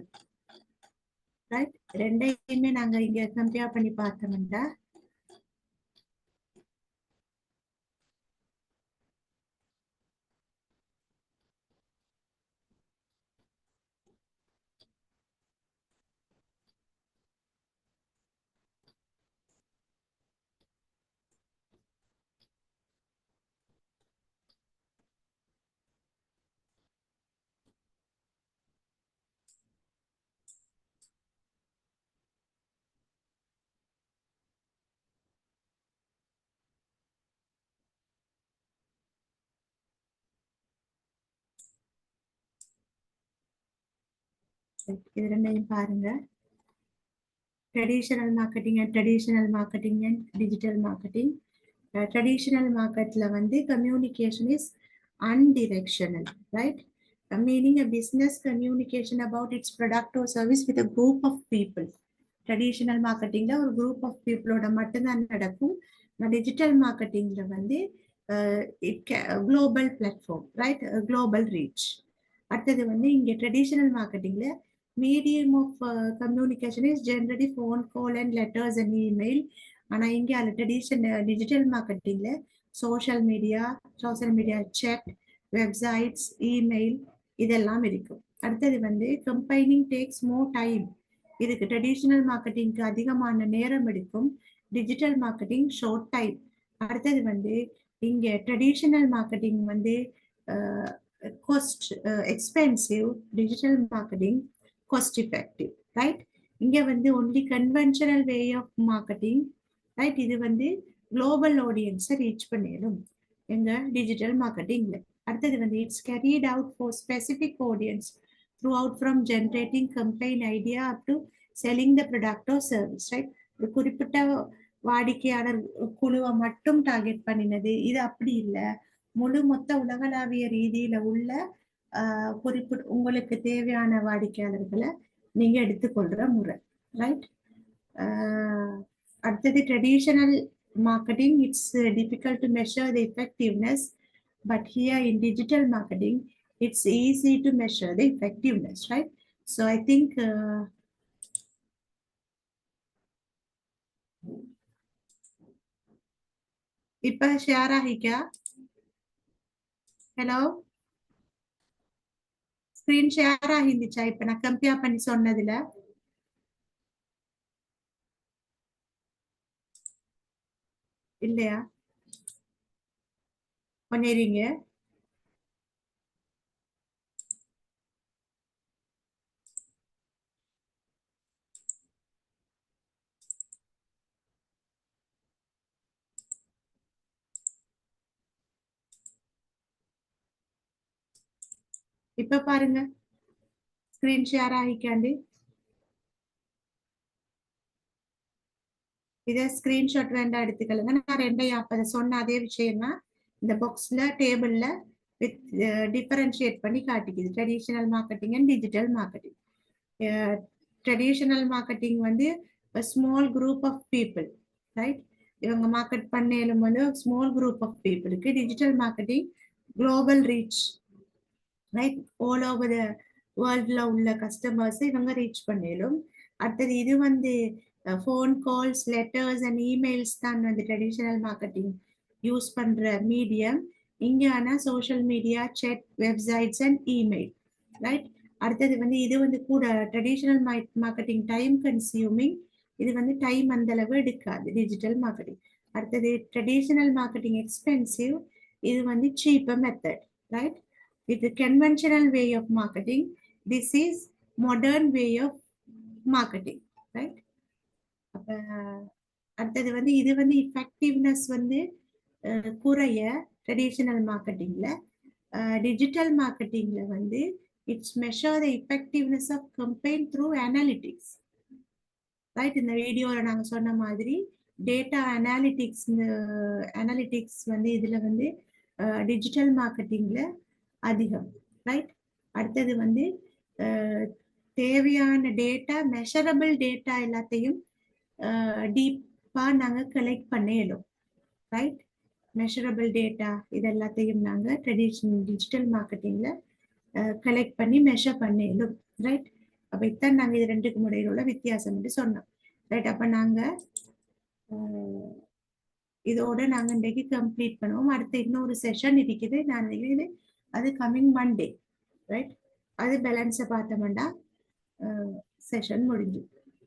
ரைட். ரெண்டையுமே நாங்க இங்க கம்பேர் பண்ணி பார்த்தோம்னா, இது ரெண்டையும் பாருங்க, traditional marketing and digital marketing. Traditional மார்க்கெட்ல வந்து communication is undirectional, right? Meaning a business communication about its product or service with a group of people. Traditional marketing la or group of people oda mattumதான் நடக்கும். Digital marketing la வந்து global platform, right? Global reach. அடுத்தது வந்து இங்க traditional marketing la medium of communication is generally phone call and letters and email. ஆனா இங்க அந்த digital மார்க்கெட்டிங்ல social media chat, websites, email இதெல்லாம் இருக்கும். அடுத்தது வந்து கம்பைனிங் டேக்ஸ் மோர் டைம். இதுக்கு ட்ரெடிஷனல் மார்க்கெட்டிங்க்கு அதிகமான நேரம் எடுக்கும். Digital marketing short time. அடுத்தது வந்து இங்க ட்ரெடிஷனல் மார்க்கெட்டிங் வந்து cost expensive, digital marketing cost effective, right? இங்க வந்து only conventional way of marketing, right? இது வந்து குளோபல் ஆடியன்ஸை ரீச் பண்ணிடும் எங்க டிஜிட்டல் மார்க்கெட்டிங்ல. அடுத்தது வந்து it's carried out for specific audience through out from generating campaign idea up to selling the product or service, right? ஒரு குறிப்பிட்ட வாடிக்கையாளர் குழுவை மட்டும் டார்கெட் பண்ணினது இது அப்படி இல்லை. முழு மொத்த உலகளாவிய ரீதியில உள்ள குறிப்பிட்ட உங்களுக்கு தேவையான வாடிக்கையாளர்களை நீங்க எடுத்துக்கொள்ற முறை, ரைட்? அடுத்தது traditional marketing, it's difficult to measure the effectiveness, but here in digital marketing it's easy to measure the effectiveness, right? So I think இப்ப ஷேர் ஆகிக்கா? ஹலோ, ஸ்கிரீன் ஷேர் ஆகிருந்துச்சா இப்ப நான் கம்பேர் பண்ணி சொன்னதுல? இல்லையா? பண்ணிடுறீங்க? இப்ப பாருங்க, ஸ்கிரீன் ஷேர் ஆகிக்காண்டி. இதை ஸ்கிரீன்ஷாட் வேண்டாம் எடுத்துக்கலுங்க. நான் ரெண்டையும் அப்ப சொன்ன அதே விஷயம் தான் இந்த பாக்ஸ்ல டேபிள்ல வித் டிஃபரன்ஷியேட் பண்ணி காட்டிக்குது, traditional marketing and digital marketing. Traditional marketing வந்து small group of people, right? இவங்க மார்க்கெட் பண்ணலும் வந்து ஸ்மால் குரூப் ஆஃப் பீப்புளுக்கு. Digital marketing global reach, right? All over the வேர்ல்ட்ல உள்ள கஸ்டமர்ஸ் இவங்க ரீச் பண்ணலும். அடுத்தது இது வந்து phone calls, letters and emails தான் வந்து ட்ரெடிஷனல் மார்க்கெட்டிங் யூஸ் பண்ற மீடியம். இங்க ஆனா social media, chat, websites and email, right? அடுத்தது வந்து இது வந்து கூட ட்ரெடிஷனல் மார்க்கெட்டிங் டைம் கன்சியூமிங், இது வந்து டைம் அந்த அளவு எடுக்காது டிஜிட்டல் மார்க்கெட்டிங். அடுத்தது ட்ரெடிஷனல் மார்க்கெட்டிங் எக்ஸ்பென்சிவ், இது வந்து சீப்பர் மெத்தட், ரைட்? இது conventional way of marketing, this is modern way of marketing, right? அப்ப அடுத்தது வந்து இது வந்து இஃபெக்டிவ்னஸ் வந்து குறைய ட்ரெடிஷனல் மார்க்கெட்டிங்ல. டிஜிட்டல் மார்க்கெட்டிங்ல வந்து it's measure the effectiveness of campaign through analytics, right? இந்த வீடியோல நாங்க சொன்ன மாதிரி டேட்டா அனாலிட்டிக்ஸ் வந்து இதுல வந்து டிஜிட்டல் மார்க்கெட்டிங்ல அதிகம், ரைட்? அடுத்தது வந்து தேவையான டேட்டா, மெஷரபிள் டேட்டா எல்லாத்தையும் டீப்பா நாங்க கலெக்ட் பண்ணிடும், ரைட்? மெஷரபிள் டேட்டா இது எல்லாத்தையும் நாங்க ட்ரெடிஷனல் டிஜிட்டல் மார்க்கெட்டிங்ல கலெக்ட் பண்ணி மெஷர் பண்ணிடும், ரைட்? அப்ப இத்தான் நாங்க இது ரெண்டுக்கும் இடையில உள்ள வித்தியாசம் என்று சொன்னோம், ரைட்? அப்ப நாங்க இதோட நாங்க இன்றைக்கு கம்ப்ளீட் பண்ணுவோம். அடுத்த இன்னொரு செஷன் இருக்குது, நான் நினைக்கிறேன் அது கம்மிங் மண்டே, ரைட்? அது பேலன்ஸை பார்த்தோம்னா செஷன் முடிஞ்சு,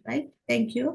ரைட்? தேங்க்யூ.